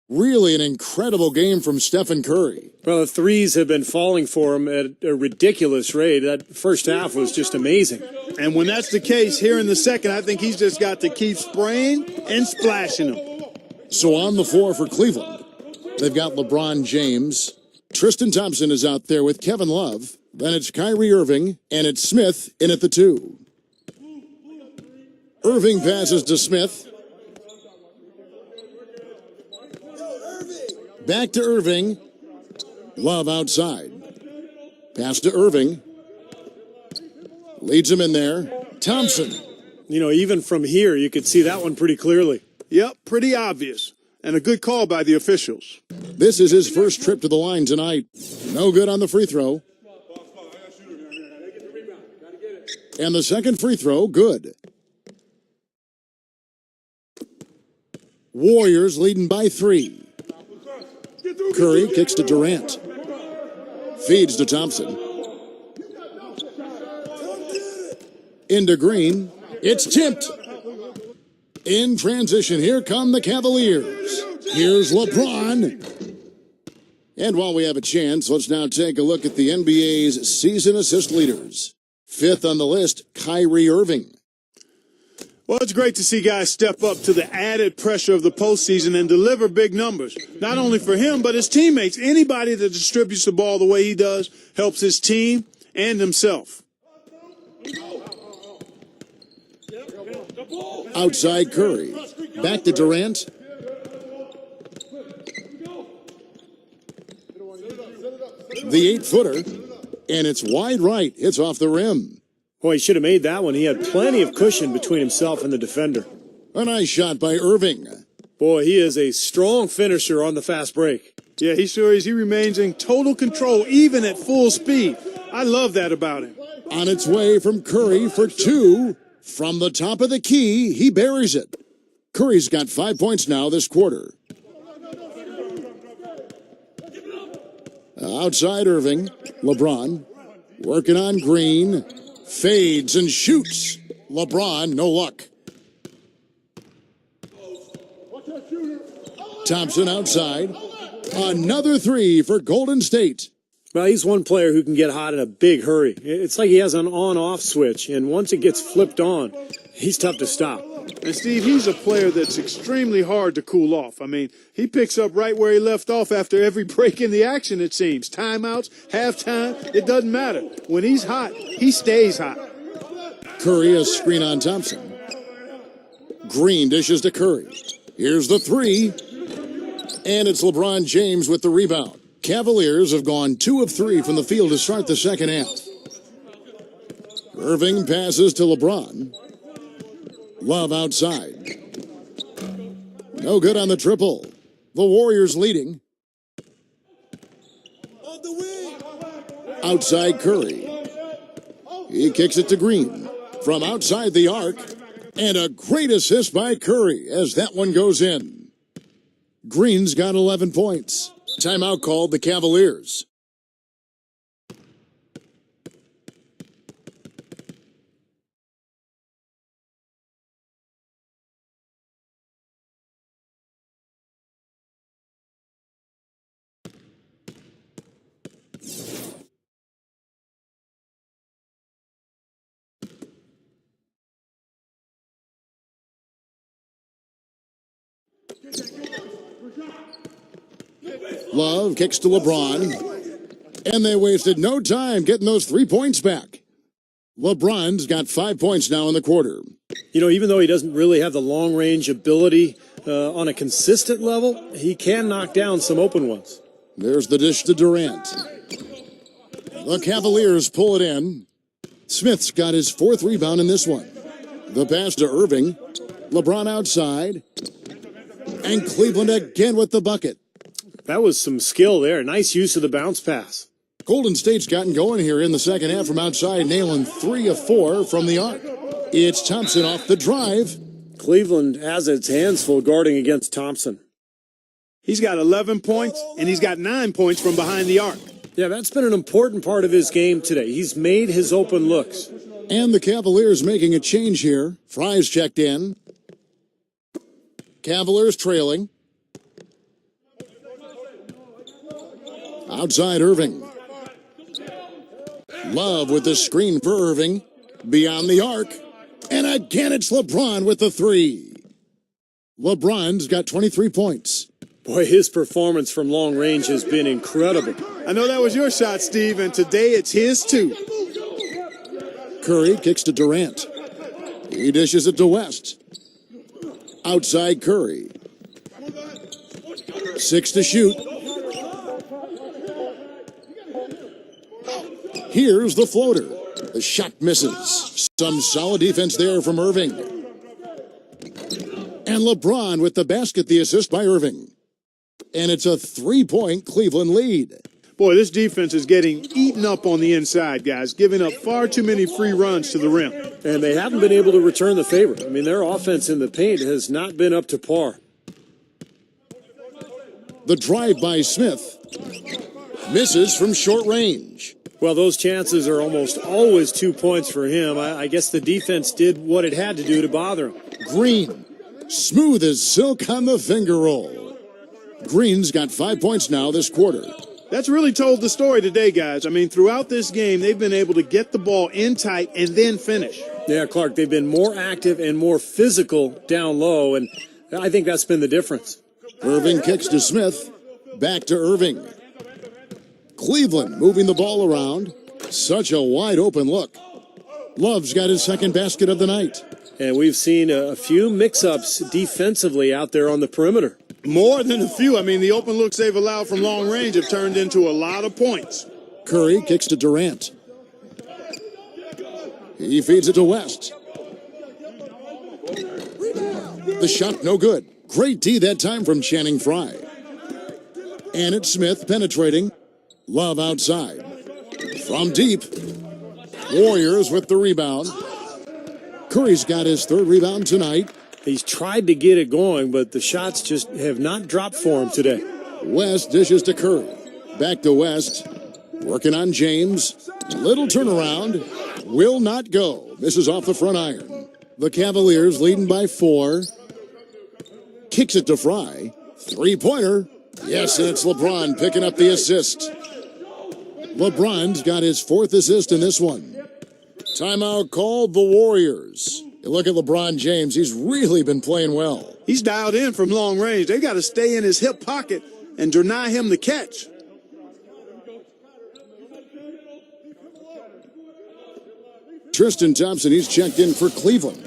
Really an incredible game from Stephen Curry. Well, the threes have been falling for him at a ridiculous rate. That first half was just amazing. And when that's the case here in the second, I think he's just got to keep spraying and splashing them. So on the floor for Cleveland, they've got LeBron James. Tristan Thompson is out there with Kevin Love. Then it's Kyrie Irving, and it's Smith in at the 2. Irving passes to Smith. Back to Irving. Love outside. Pass to Irving. Leads him in there. Thompson. You know, even from here, you could see that one pretty clearly. Yep, pretty obvious. And a good call by the officials. This is his first trip to the line tonight. No good on the free throw. And the second free throw, good. Warriors leading by 3. Curry kicks to Durant. Feeds to Thompson. Into Green. It's tipped. In transition, here come the Cavaliers. Here's LeBron. And while we have a chance, let's now take a look at the NBA's season assist leaders. 5th on the list, Kyrie Irving. Well, it's great to see guys step up to the added pressure of the postseason and deliver big numbers. Not only for him, but his teammates. Anybody that distributes the ball the way he does helps his team and himself. Outside Curry. Back to Durant. The 8-footer. And it's wide right. It's off the rim. Boy, he should have made that one. He had plenty of cushion between himself and the defender. A nice shot by Irving. Boy, he is a strong finisher on the fast break. Yeah, he sure is. He remains in total control, even at full speed. I love that about him. On its way from Curry for 2. From the top of the key, he buries it. Curry's got 5 points now this quarter. Outside Irving. LeBron working on Green. Fades and shoots. LeBron, no luck. Thompson outside. Another 3 for Golden State. Well, he's one player who can get hot in a big hurry. It's like he has an on-off switch, and once it gets flipped on, he's tough to stop. And, Steve, he's a player that's extremely hard to cool off. I mean, he picks up right where he left off after every break in the action, it seems. Timeouts, halftime, it doesn't matter. When he's hot, he stays hot. Curry, a screen on Thompson. Green dishes to Curry. Here's the 3. And it's LeBron James with the rebound. Cavaliers have gone 2 of 3 from the field to start the second half. Irving passes to LeBron. Love outside. No good on the triple. The Warriors leading. Outside Curry. He kicks it to Green. From outside the arc. And a great assist by Curry as that one goes in. Green's got 11 points. Timeout called the Cavaliers. Love kicks to LeBron. And they wasted no time getting those 3 points back. LeBron's got 5 points now in the quarter. You know, even though he doesn't really have the long-range ability on a consistent level, he can knock down some open ones. There's the dish to Durant. The Cavaliers pull it in. Smith's got his 4th rebound in this one. The pass to Irving. LeBron outside. And Cleveland again with the bucket. That was some skill there. Nice use of the bounce pass. Golden State's gotten going here in the second half from outside, nailing 3 of 4 from the arc. It's Thompson off the drive. Cleveland has its hands full guarding against Thompson. He's got 11 points, and he's got 9 points from behind the arc. Yeah, that's been an important part of his game today. He's made his open looks. And the Cavaliers making a change here. Fry's checked in. Cavaliers trailing. Outside Irving. Love with the screen for Irving. Beyond the arc. And again it's LeBron with the 3. LeBron's got 23 points. Boy, his performance from long range has been incredible. I know that was your shot, Steve, and today it's his too. Curry kicks to Durant. He dishes it to West. Outside Curry. 6 to shoot. Here's the floater. The shot misses. Some solid defense there from Irving. And LeBron with the basket, the assist by Irving. And it's a 3-point Cleveland lead. Boy, this defense is getting eaten up on the inside, guys, giving up far too many free runs to the rim. And they haven't been able to return the favor. I mean, their offense in the paint has not been up to par. The drive by Smith. Misses from short range. Well, those chances are almost always 2 points for him. I guess the defense did what it had to do to bother him. Green. Smooth as silk on the finger roll. Green's got 5 points now this quarter. That's really told the story today, guys. I mean, throughout this game, they've been able to get the ball in tight and then finish. Yeah, Clark, they've been more active and more physical down low, and I think that's been the difference. Irving kicks to Smith. Back to Irving. Cleveland moving the ball around. Such a wide open look. Love's got his second basket of the night. And we've seen a few mix-ups defensively out there on the perimeter. More than a few. I mean, the open looks they've allowed from long range have turned into a lot of points. Curry kicks to Durant. He feeds it to West. The shot no good. Great D that time from Channing Frye. And it's Smith penetrating. Love outside. From deep. Warriors with the rebound. Curry's got his third rebound tonight. He's tried to get it going, but the shots just have not dropped for him today. West dishes to Curry. Back to West. Working on James. Little turnaround. Will not go. Misses off the front iron. The Cavaliers leading by 4. Kicks it to Frye. 3-pointer. Yes, and it's LeBron picking up the assist. LeBron's got his 4th assist in this one. Timeout called the Warriors. You look at LeBron James. He's really been playing well. He's dialed in from long range. They got to stay in his hip pocket and deny him the catch. Tristan Thompson, he's checked in for Cleveland.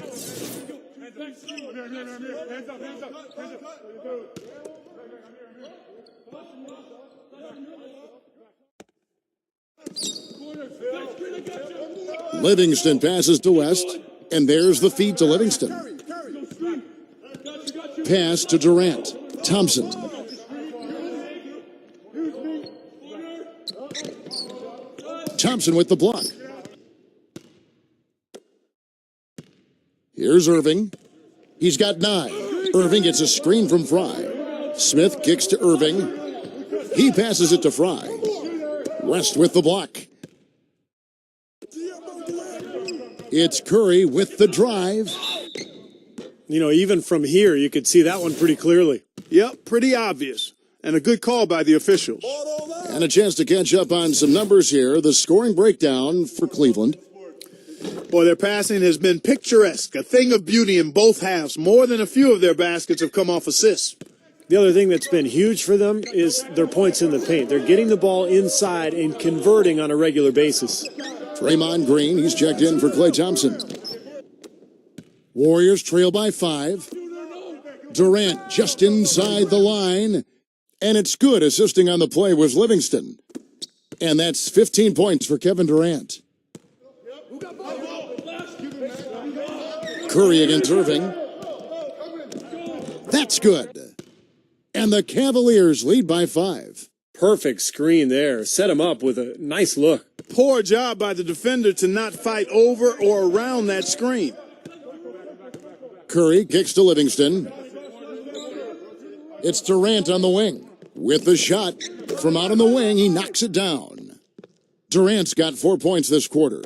Livingston passes to West, and there's the feed to Livingston. Pass to Durant. Thompson. Thompson with the block. Here's Irving. He's got 9. Irving gets a screen from Frye. Smith kicks to Irving. He passes it to Frye. West with the block. It's Curry with the drive. You know, even from here, you could see that one pretty clearly. Yep, pretty obvious. And a good call by the officials. And a chance to catch up on some numbers here. The scoring breakdown for Cleveland. Boy, their passing has been picturesque, a thing of beauty in both halves. More than a few of their baskets have come off assists. The other thing that's been huge for them is their points in the paint. They're getting the ball inside and converting on a regular basis. Draymond Green, he's checked in for Klay Thompson. Warriors trail by 5. Durant just inside the line. And it's good. Assisting on the play was Livingston. And that's 15 points for Kevin Durant. Curry against Irving. That's good. And the Cavaliers lead by 5. Perfect screen there. Set him up with a nice look. Poor job by the defender to not fight over or around that screen. Curry kicks to Livingston. It's Durant on the wing. With the shot from out on the wing, he knocks it down. Durant's got 4 points this quarter.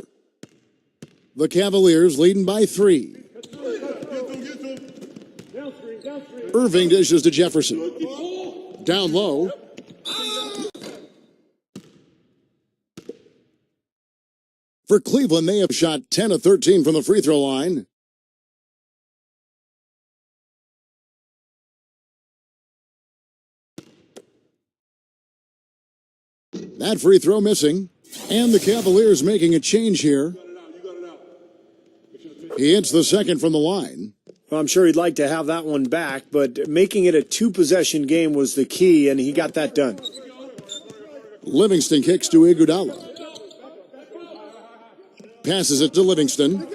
The Cavaliers leading by 3. Irving dishes to Jefferson. Down low. For Cleveland, they have shot 10 of 13 from the free throw line. That free throw missing. And the Cavaliers making a change here. He hits the second from the line. Well, I'm sure he'd like to have that one back, but making it a 2-possession game was the key, and he got that done. Livingston kicks to Iguodala. Passes it to Livingston.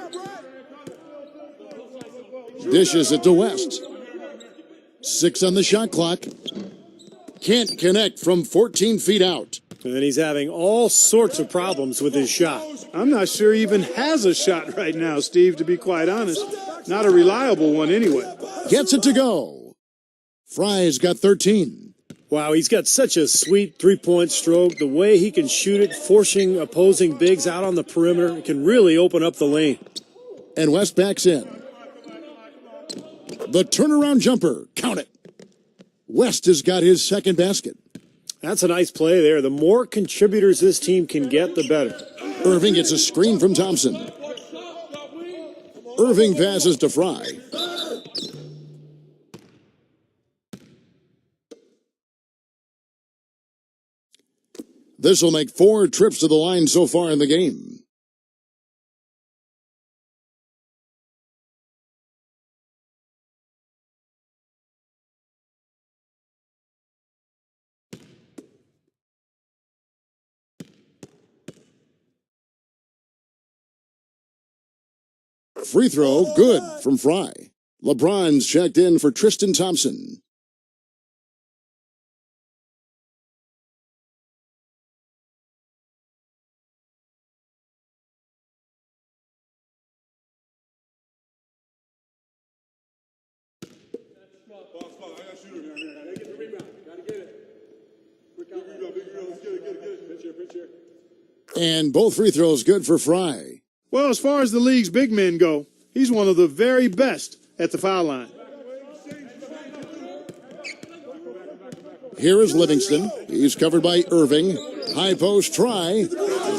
Dishes it to West. 6 on the shot clock. Can't connect from 14 feet out. And he's having all sorts of problems with his shot. I'm not sure he even has a shot right now, Steve, to be quite honest. Not a reliable one anyway. Gets it to go. Fry's got 13. Wow, he's got such a sweet three-point stroke. The way he can shoot it, forcing opposing bigs out on the perimeter, it can really open up the lane. And West backs in. The turnaround jumper. Count it. West has got his second basket. That's a nice play there. The more contributors this team can get, the better. Irving gets a screen from Thompson. Irving passes to Fry. This will make 4 trips to the line so far in the game. Free throw, good from Fry. LeBron's checked in for Tristan Thompson. And both free throws good for Fry. Well, as far as the league's big men go, he's one of the very best at the foul line. Here is Livingston. He's covered by Irving. High post try.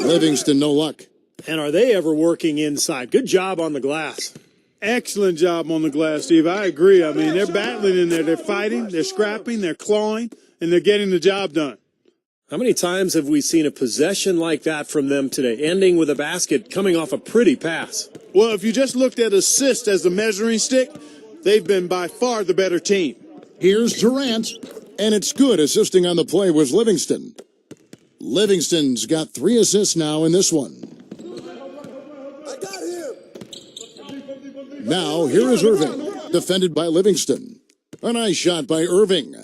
Livingston, no luck. And are they ever working inside? Good job on the glass. Excellent job on the glass, Steve. I agree. I mean, they're battling in there. They're fighting, they're scrapping, they're clawing, and they're getting the job done. How many times have we seen a possession like that from them today, ending with a basket coming off a pretty pass? Well, if you just looked at assists as the measuring stick, they've been by far the better team. Here's Durant, and it's good. Assisting on the play was Livingston. Livingston's got 3 assists now in this one. Now, here is Irving, defended by Livingston. A nice shot by Irving.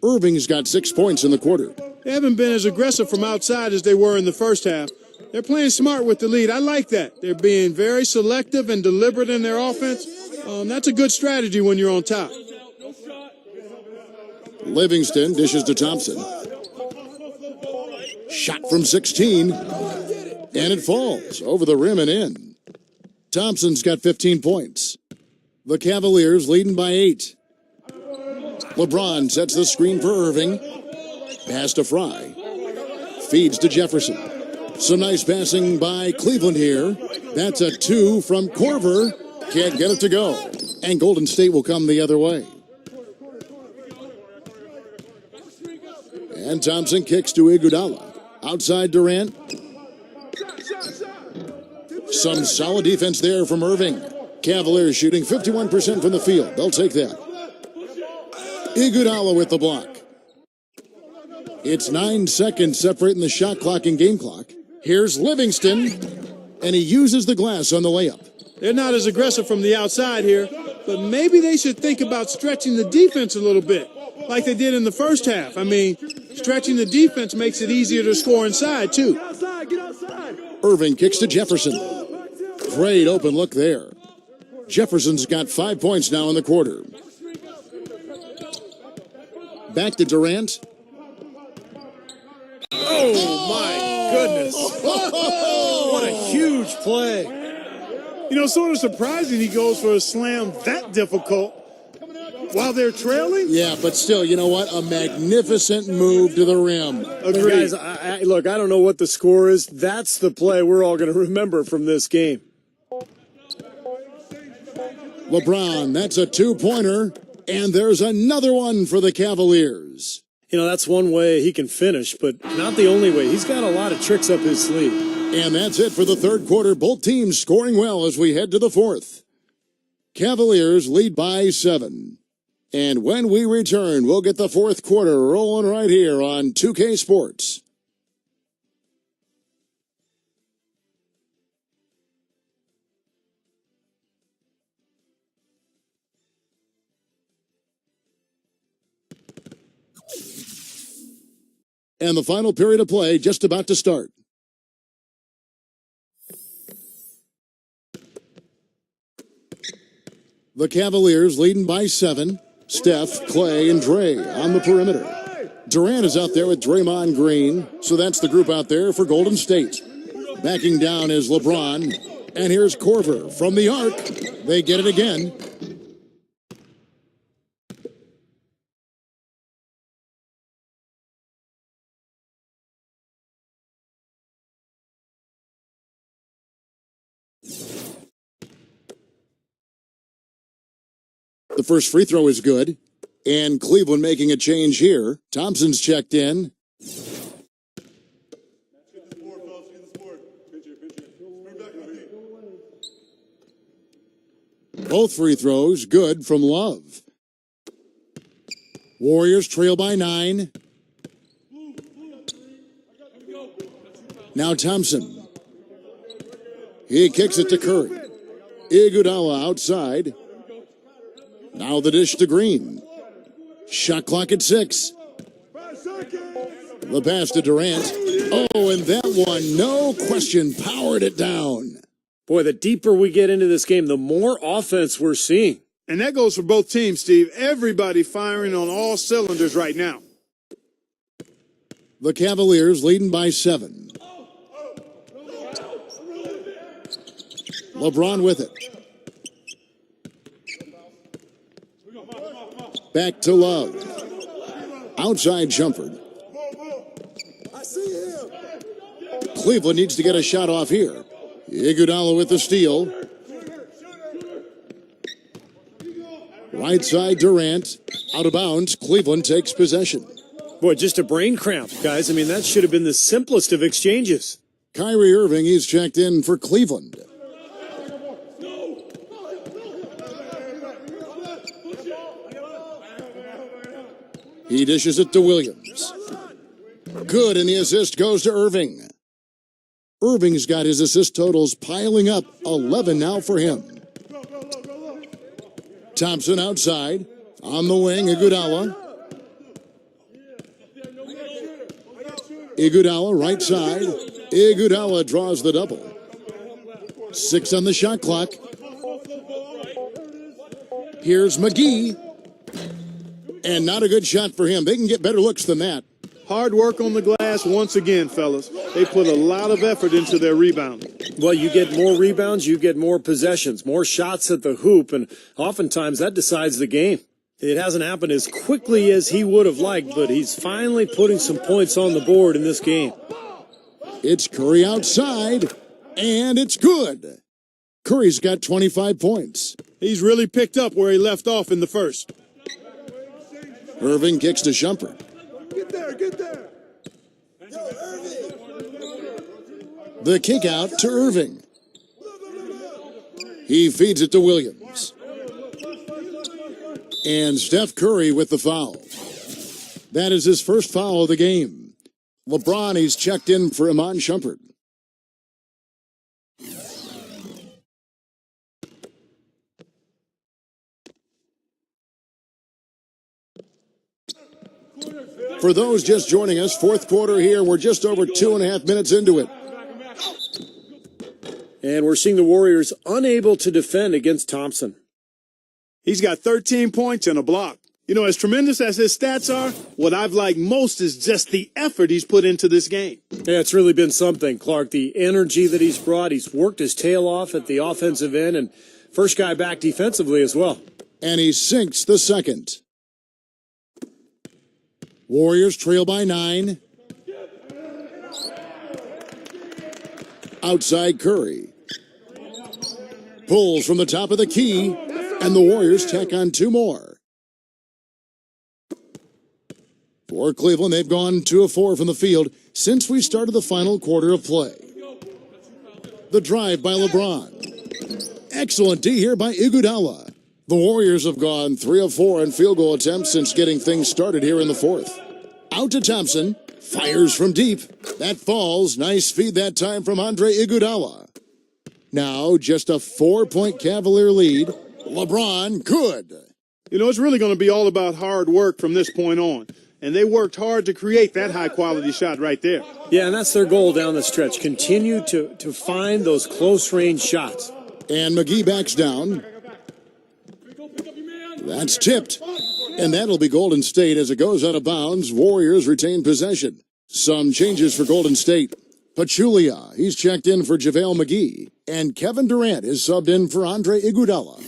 Irving's got 6 points in the quarter. They haven't been as aggressive from outside as they were in the first half. They're playing smart with the lead. I like that. They're being very selective and deliberate in their offense. That's a good strategy when you're on top. Livingston dishes to Thompson. Shot from 16. And it falls over the rim and in. Thompson's got 15 points. The Cavaliers leading by 8. LeBron sets the screen for Irving. Pass to Fry. Feeds to Jefferson. Some nice passing by Cleveland here. That's a 2 from Corver. Can't get it to go. And Golden State will come the other way. And Thompson kicks to Iguodala. Outside Durant. Some solid defense there from Irving. Cavaliers shooting 51% from the field. They'll take that. Iguodala with the block. It's 9 seconds separating the shot clock and game clock. Here's Livingston, and he uses the glass on the layup. They're not as aggressive from the outside here, but maybe they should think about stretching the defense a little bit, like they did in the first half. I mean, stretching the defense makes it easier to score inside, too. Irving kicks to Jefferson. Great open look there. Jefferson's got 5 points now in the quarter. Back to Durant. Oh, my goodness. What a huge play. You know, sort of surprising he goes for a slam that difficult while they're trailing. Yeah, but still, you know what? A magnificent move to the rim. Agreed. Guys, look, I don't know what the score is. That's the play we're all going to remember from this game. LeBron, that's a 2-pointer. And there's another one for the Cavaliers. You know, that's one way he can finish, but not the only way. He's got a lot of tricks up his sleeve. And that's it for the third quarter. Both teams scoring well as we head to the fourth. Cavaliers lead by 7. And when we return, we'll get the fourth quarter rolling right here on 2K Sports. And the final period of play just about to start. The Cavaliers leading by 7. Steph, Clay, and Dre on the perimeter. Durant is out there with Draymond Green, so that's the group out there for Golden State. Backing down is LeBron, and here's Korver from the arc. They get it again. The first free throw is good. And Cleveland making a change here. Thompson's checked in. Both free throws good from Love. Warriors trail by 9. Now Thompson. He kicks it to Curry. Iguodala outside. Now the dish to Green. Shot clock at 6. The pass to Durant. Oh, and that one, no question, powered it down. Boy, the deeper we get into this game, the more offense we're seeing. And that goes for both teams, Steve. Everybody firing on all cylinders right now. The Cavaliers leading by 7. LeBron with it. Back to Love. Outside Shumpert. Cleveland needs to get a shot off here. Iguodala with the steal. Right side Durant. Out of bounds. Cleveland takes possession. Boy, just a brain cramp, guys. I mean, that should have been the simplest of exchanges. Kyrie Irving, he's checked in for Cleveland. He dishes it to Williams. Good, and the assist goes to Irving. Irving's got his assist totals piling up. 11 now for him. Thompson outside. On the wing, Iguodala. Iguodala right side. Iguodala draws the double. 6 on the shot clock. Here's McGee. And not a good shot for him. They can get better looks than that. Hard work on the glass once again, fellas. They put a lot of effort into their rebounding. Well, you get more rebounds, you get more possessions, more shots at the hoop, and oftentimes that decides the game. It hasn't happened as quickly as he would have liked, but he's finally putting some points on the board in this game. It's Curry outside, and it's good. Curry's got 25 points. He's really picked up where he left off in the first. Irving kicks to Shumpert. Get there, get there. The kick out to Irving. He feeds it to Williams. And Steph Curry with the foul. That is his first foul of the game. LeBron, he's checked in for Iman Shumpert. For those just joining us, fourth quarter here. We're just over 2.5 minutes into it. And we're seeing the Warriors unable to defend against Thompson. He's got 13 points and a block. You know, as tremendous as his stats are, what I've liked most is just the effort he's put into this game. Yeah, it's really been something, Clark. The energy that he's brought. He's worked his tail off at the offensive end and first guy back defensively as well. And he sinks the second. Warriors trail by 9. Outside Curry. Pulls from the top of the key, and the Warriors tack on 2 more. For Cleveland, they've gone 2 of 4 from the field since we started the final quarter of play. The drive by LeBron. Excellent D here by Iguodala. The Warriors have gone 3 of 4 in field goal attempts since getting things started here in the fourth. Out to Thompson. Fires from deep. That falls. Nice feed that time from Andre Iguodala. Now just a 4-point Cavalier lead. LeBron, good. You know, it's really going to be all about hard work from this point on. and they worked hard to create that high-quality shot right there. Yeah, and that's their goal down the stretch. Continue to find those close-range shots. And McGee backs down. That's tipped. And that'll be Golden State as it goes out of bounds. Warriors retain possession. Some changes for Golden State. Pachulia, he's checked in for JaVale McGee. And Kevin Durant is subbed in for Andre Iguodala.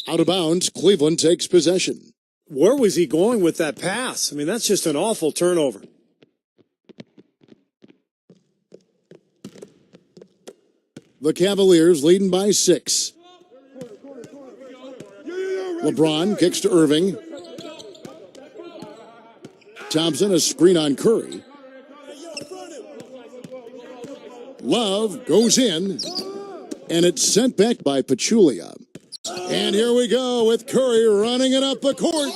Out of bounds, Cleveland takes possession. Where was he going with that pass? I mean, that's just an awful turnover. The Cavaliers leading by 6. LeBron kicks to Irving. Thompson, a screen on Curry. Love goes in, and it's sent back by Pachulia. And here we go with Curry running it up the court.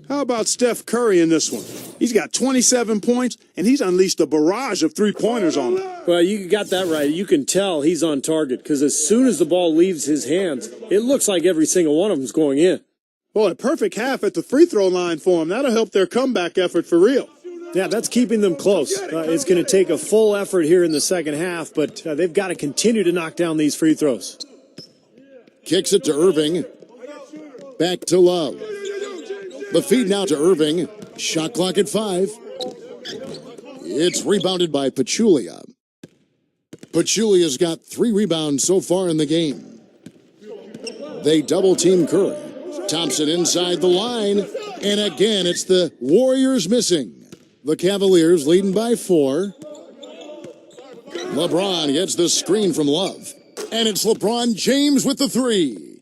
How about Steph Curry in this one? He's got 27 points, and he's unleashed a barrage of three-pointers on them. Well, you got that right. You can tell he's on target because as soon as the ball leaves his hands, it looks like every single one of them's going in. Boy, a perfect half at the free-throw line for him. That'll help their comeback effort for real. Yeah, that's keeping them close. It's going to take a full effort here in the second half, but they've got to continue to knock down these free throws. Kicks it to Irving. Back to Love. The feed now to Irving. Shot clock at 5. It's rebounded by Pachulia. Pachulia's got 3 rebounds so far in the game. They double-team Curry. Thompson inside the line. And again, it's the Warriors missing. The Cavaliers leading by 4. LeBron gets the screen from Love. And it's LeBron James with the 3.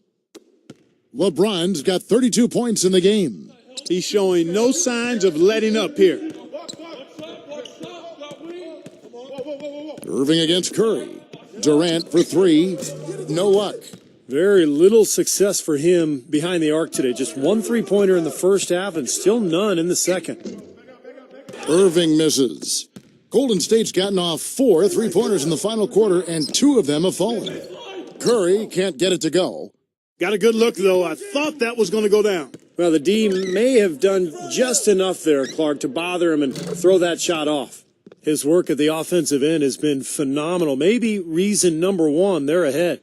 LeBron's got 32 points in the game. He's showing no signs of letting up here. Irving against Curry. Durant for 3. No luck. Very little success for him behind the arc today. Just 1 3-pointer in the first half and still none in the second. Irving misses. Golden State's gotten off 4 3-pointers in the final quarter, and 2 of them have fallen. Curry can't get it to go. Got a good look, though. I thought that was going to go down. Well, the D may have done just enough there, Clark, to bother him and throw that shot off. His work at the offensive end has been phenomenal. Maybe reason number 1, they're ahead.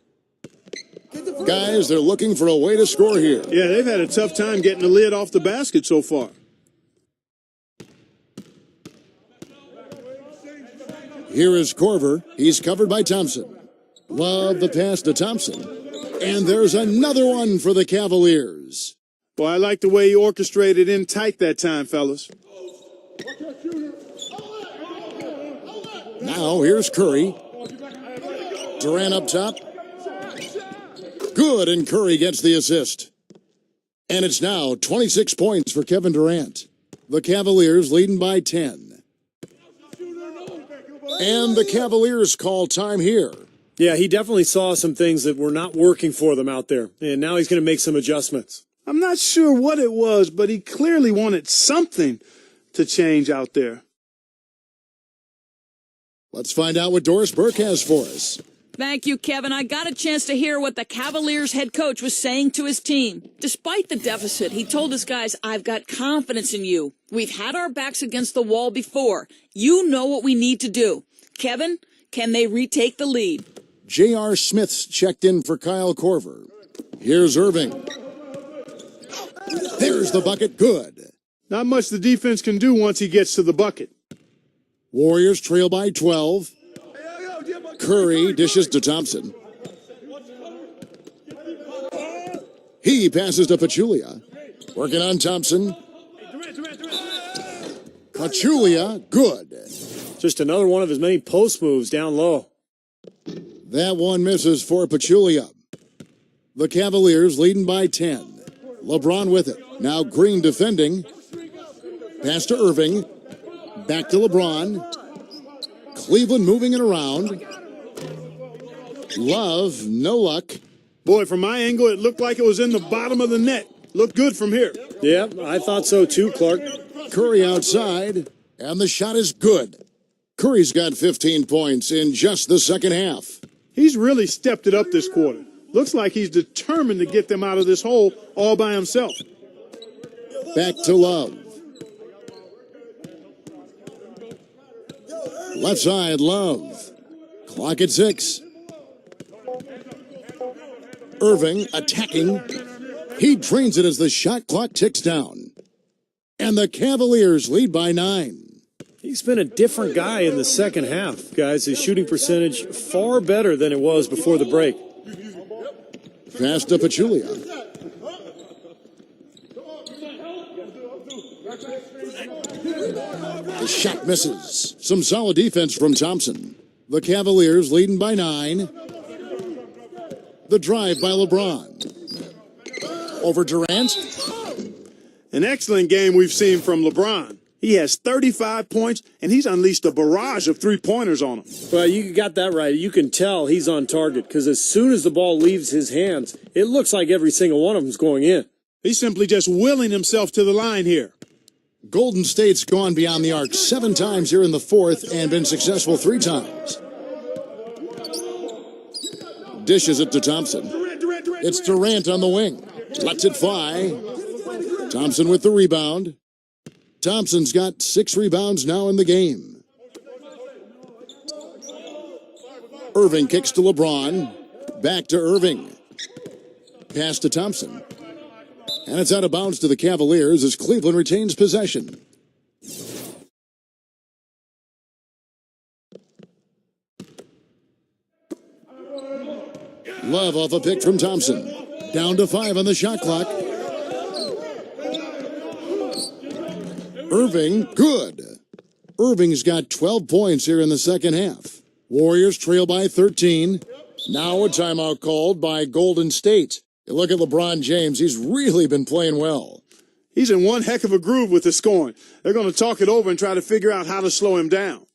Guys, they're looking for a way to score here. Yeah, they've had a tough time getting the lid off the basket so far. Here is Korver. He's covered by Thompson. Love the pass to Thompson. And there's another one for the Cavaliers. Well, I like the way he orchestrated in tight that time, fellas. Now here's Curry. Durant up top. Good, and Curry gets the assist. And it's now 26 points for Kevin Durant. The Cavaliers leading by 10. And the Cavaliers call time here. Yeah, he definitely saw some things that were not working for them out there, and now he's going to make some adjustments. I'm not sure what it was, but he clearly wanted something to change out there. Let's find out what Doris Burke has for us. Thank you, Kevin. I got a chance to hear what the Cavaliers head coach was saying to his team. Despite the deficit, he told his guys, I've got confidence in you. We've had our backs against the wall before. You know what we need to do. Kevin, can they retake the lead? J.R. Smith's checked in for Kyle Korver. Here's Irving. There's the bucket. Good. Not much the defense can do once he gets to the bucket. Warriors trail by 12. Curry dishes to Thompson. He passes to Pachulia. Working on Thompson. Pachulia, good. Just another one of his many post moves down low. That one misses for Pachulia. The Cavaliers leading by 10. LeBron with it. Now Green defending. Pass to Irving. Back to LeBron. Cleveland moving it around. Love, no luck. Boy, from my angle, it looked like it was in the bottom of the net. Looked good from here. Yeah, I thought so too, Clark. Curry outside, and the shot is good. Curry's got 15 points in just the second half. He's really stepped it up this quarter. Looks like he's determined to get them out of this hole all by himself. Back to Love. Left side, Love. Clock at 6. Irving attacking. He drains it as the shot clock ticks down. And the Cavaliers lead by 9. He's been a different guy in the second half, guys. His shooting percentage far better than it was before the break. Pass to Pachulia. The shot misses. Some solid defense from Thompson. The Cavaliers leading by 9. The drive by LeBron. Over Durant. An excellent game we've seen from LeBron. He has 35 points, and he's unleashed a barrage of three-pointers on him. Well, you got that right. You can tell he's on target because as soon as the ball leaves his hands, it looks like every single one of them is going in. He's simply just willing himself to the line here. Golden State's gone beyond the arc 7 times here in the fourth and been successful 3 times. Dishes it to Thompson. It's Durant on the wing. Lets it fly. Thompson with the rebound. Thompson's got 6 rebounds now in the game. Irving kicks to LeBron. Back to Irving. Pass to Thompson. And it's out of bounds to the Cavaliers as Cleveland retains possession. Love off a pick from Thompson. Down to 5 on the shot clock. Irving, good. Irving's got 12 points here in the second half. Warriors trail by 13. Now a timeout called by Golden State. You look at LeBron James, he's really been playing well. He's in one heck of a groove with the scoring. They're going to talk it over and try to figure out how to slow him down.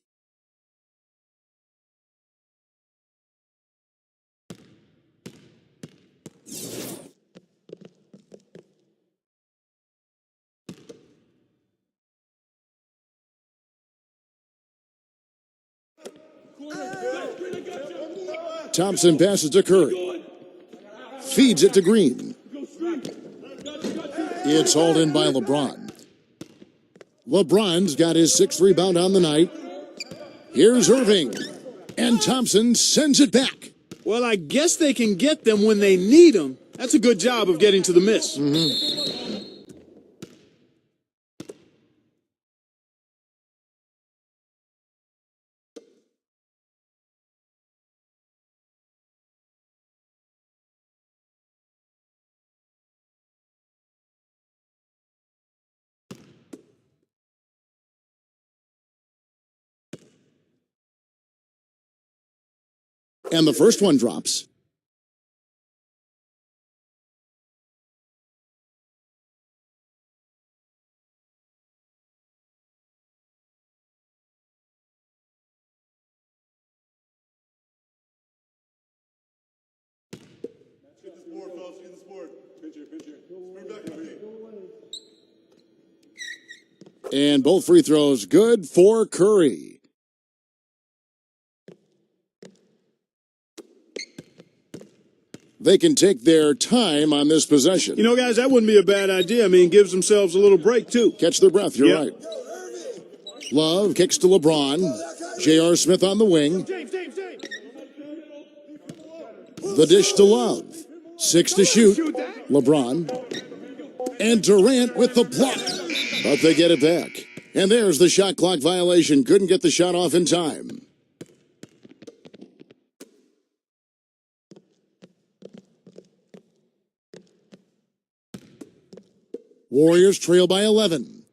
Thompson passes to Curry. Feeds it to Green. It's hauled in by LeBron. LeBron's got his 6th rebound on the night. Here's Irving. And Thompson sends it back. Well, I guess they can get them when they need them. That's a good job of getting to the miss. And the first one drops. And both free throws good for Curry. They can take their time on this possession. You know, guys, that wouldn't be a bad idea. I mean, gives themselves a little break, too. Catch their breath, you're Yep. right. Love kicks to LeBron. J.R. Smith on the wing. The dish to Love. 6 to shoot. LeBron. And Durant with the block. But they get it back. And there's the shot clock violation. Couldn't get the shot off in time. Warriors trail by 11.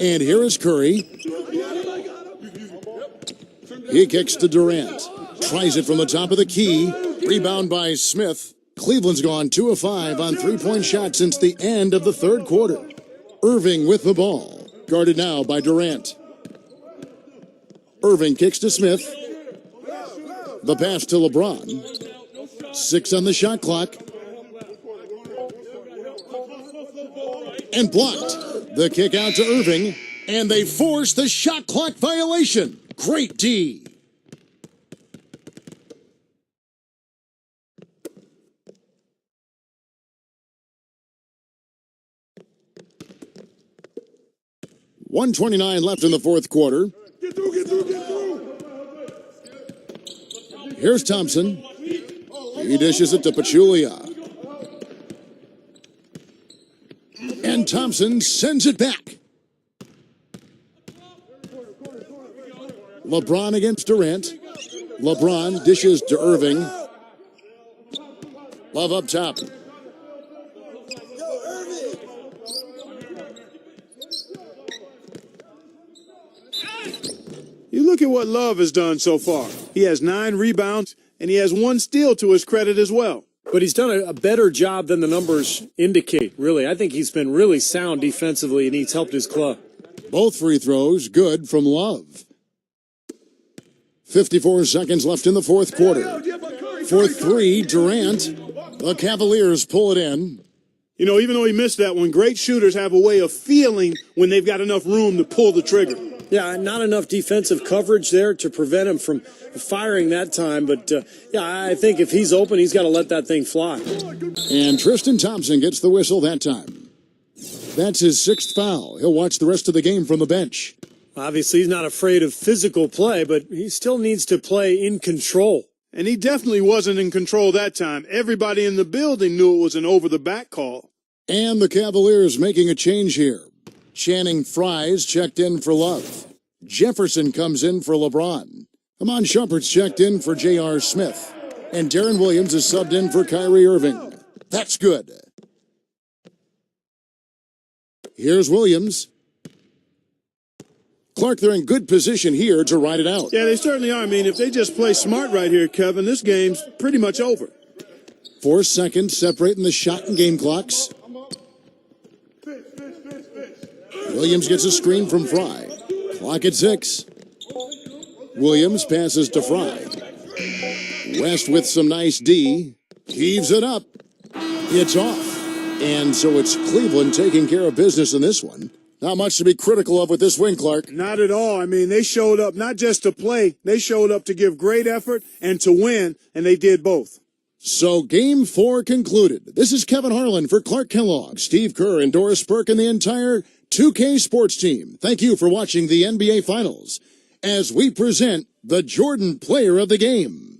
And here is Curry. He kicks to Durant. Tries it from the top of the key. Rebound by Smith. Cleveland's gone 2 of 5 on 3-point shots since the end of the third quarter. Irving with the ball. Guarded now by Durant. Irving kicks to Smith. The pass to LeBron. 6 on the shot clock. And blocked. The kick out to Irving, and they force the shot clock violation. Great D. .129 left in the fourth quarter. Here's Thompson. He dishes it to Pachulia. And Thompson sends it back. LeBron against Durant. LeBron dishes to Irving. Love up top. You look at what Love has done so far. He has 9 rebounds, and he has 1 steal to his credit as well. But he's done a better job than the numbers indicate, really. I think he's been really sound defensively, and he's helped his club. Both free throws good from Love. 54 seconds left in the fourth quarter. For 3, Durant. The Cavaliers pull it in. You know, even though he missed that one, great shooters have a way of feeling when they've got enough room to pull the trigger. Yeah, not enough defensive coverage there to prevent him from firing that time. But, yeah, I think if he's open, he's got to let that thing fly. And Tristan Thompson gets the whistle that time. That's his 6th foul. He'll watch the rest of the game from the bench. Obviously, he's not afraid of physical play, but he still needs to play in control. And he definitely wasn't in control that time. Everybody in the building knew it was an over-the-back call. And the Cavaliers making a change here. Channing Frye's checked in for Love. Jefferson comes in for LeBron. Amon Shumpert's checked in for J.R. Smith. And Darren Williams is subbed in for Kyrie Irving. That's good. Here's Williams. Clark, they're in good position here to ride it out. Yeah, they certainly are. I mean, if they just play smart right here, Kevin, this game's pretty much over. 4 seconds separating the shot and game clocks. Williams gets a screen from Fry. Clock at 6. Williams passes to Fry. West with some nice D. Heaves it up. It's off. And so it's Cleveland taking care of business in this one. Not much to be critical of with this win, Clark. Not at all. I mean, they showed up not just to play. They showed up to give great effort and to win, and they did both. So Game 4 concluded. This is Kevin Harlan for Clark Kellogg, Steve Kerr, and Doris Burke, and the entire 2K Sports team. Thank you for watching the NBA Finals as we present the Jordan Player of the Game.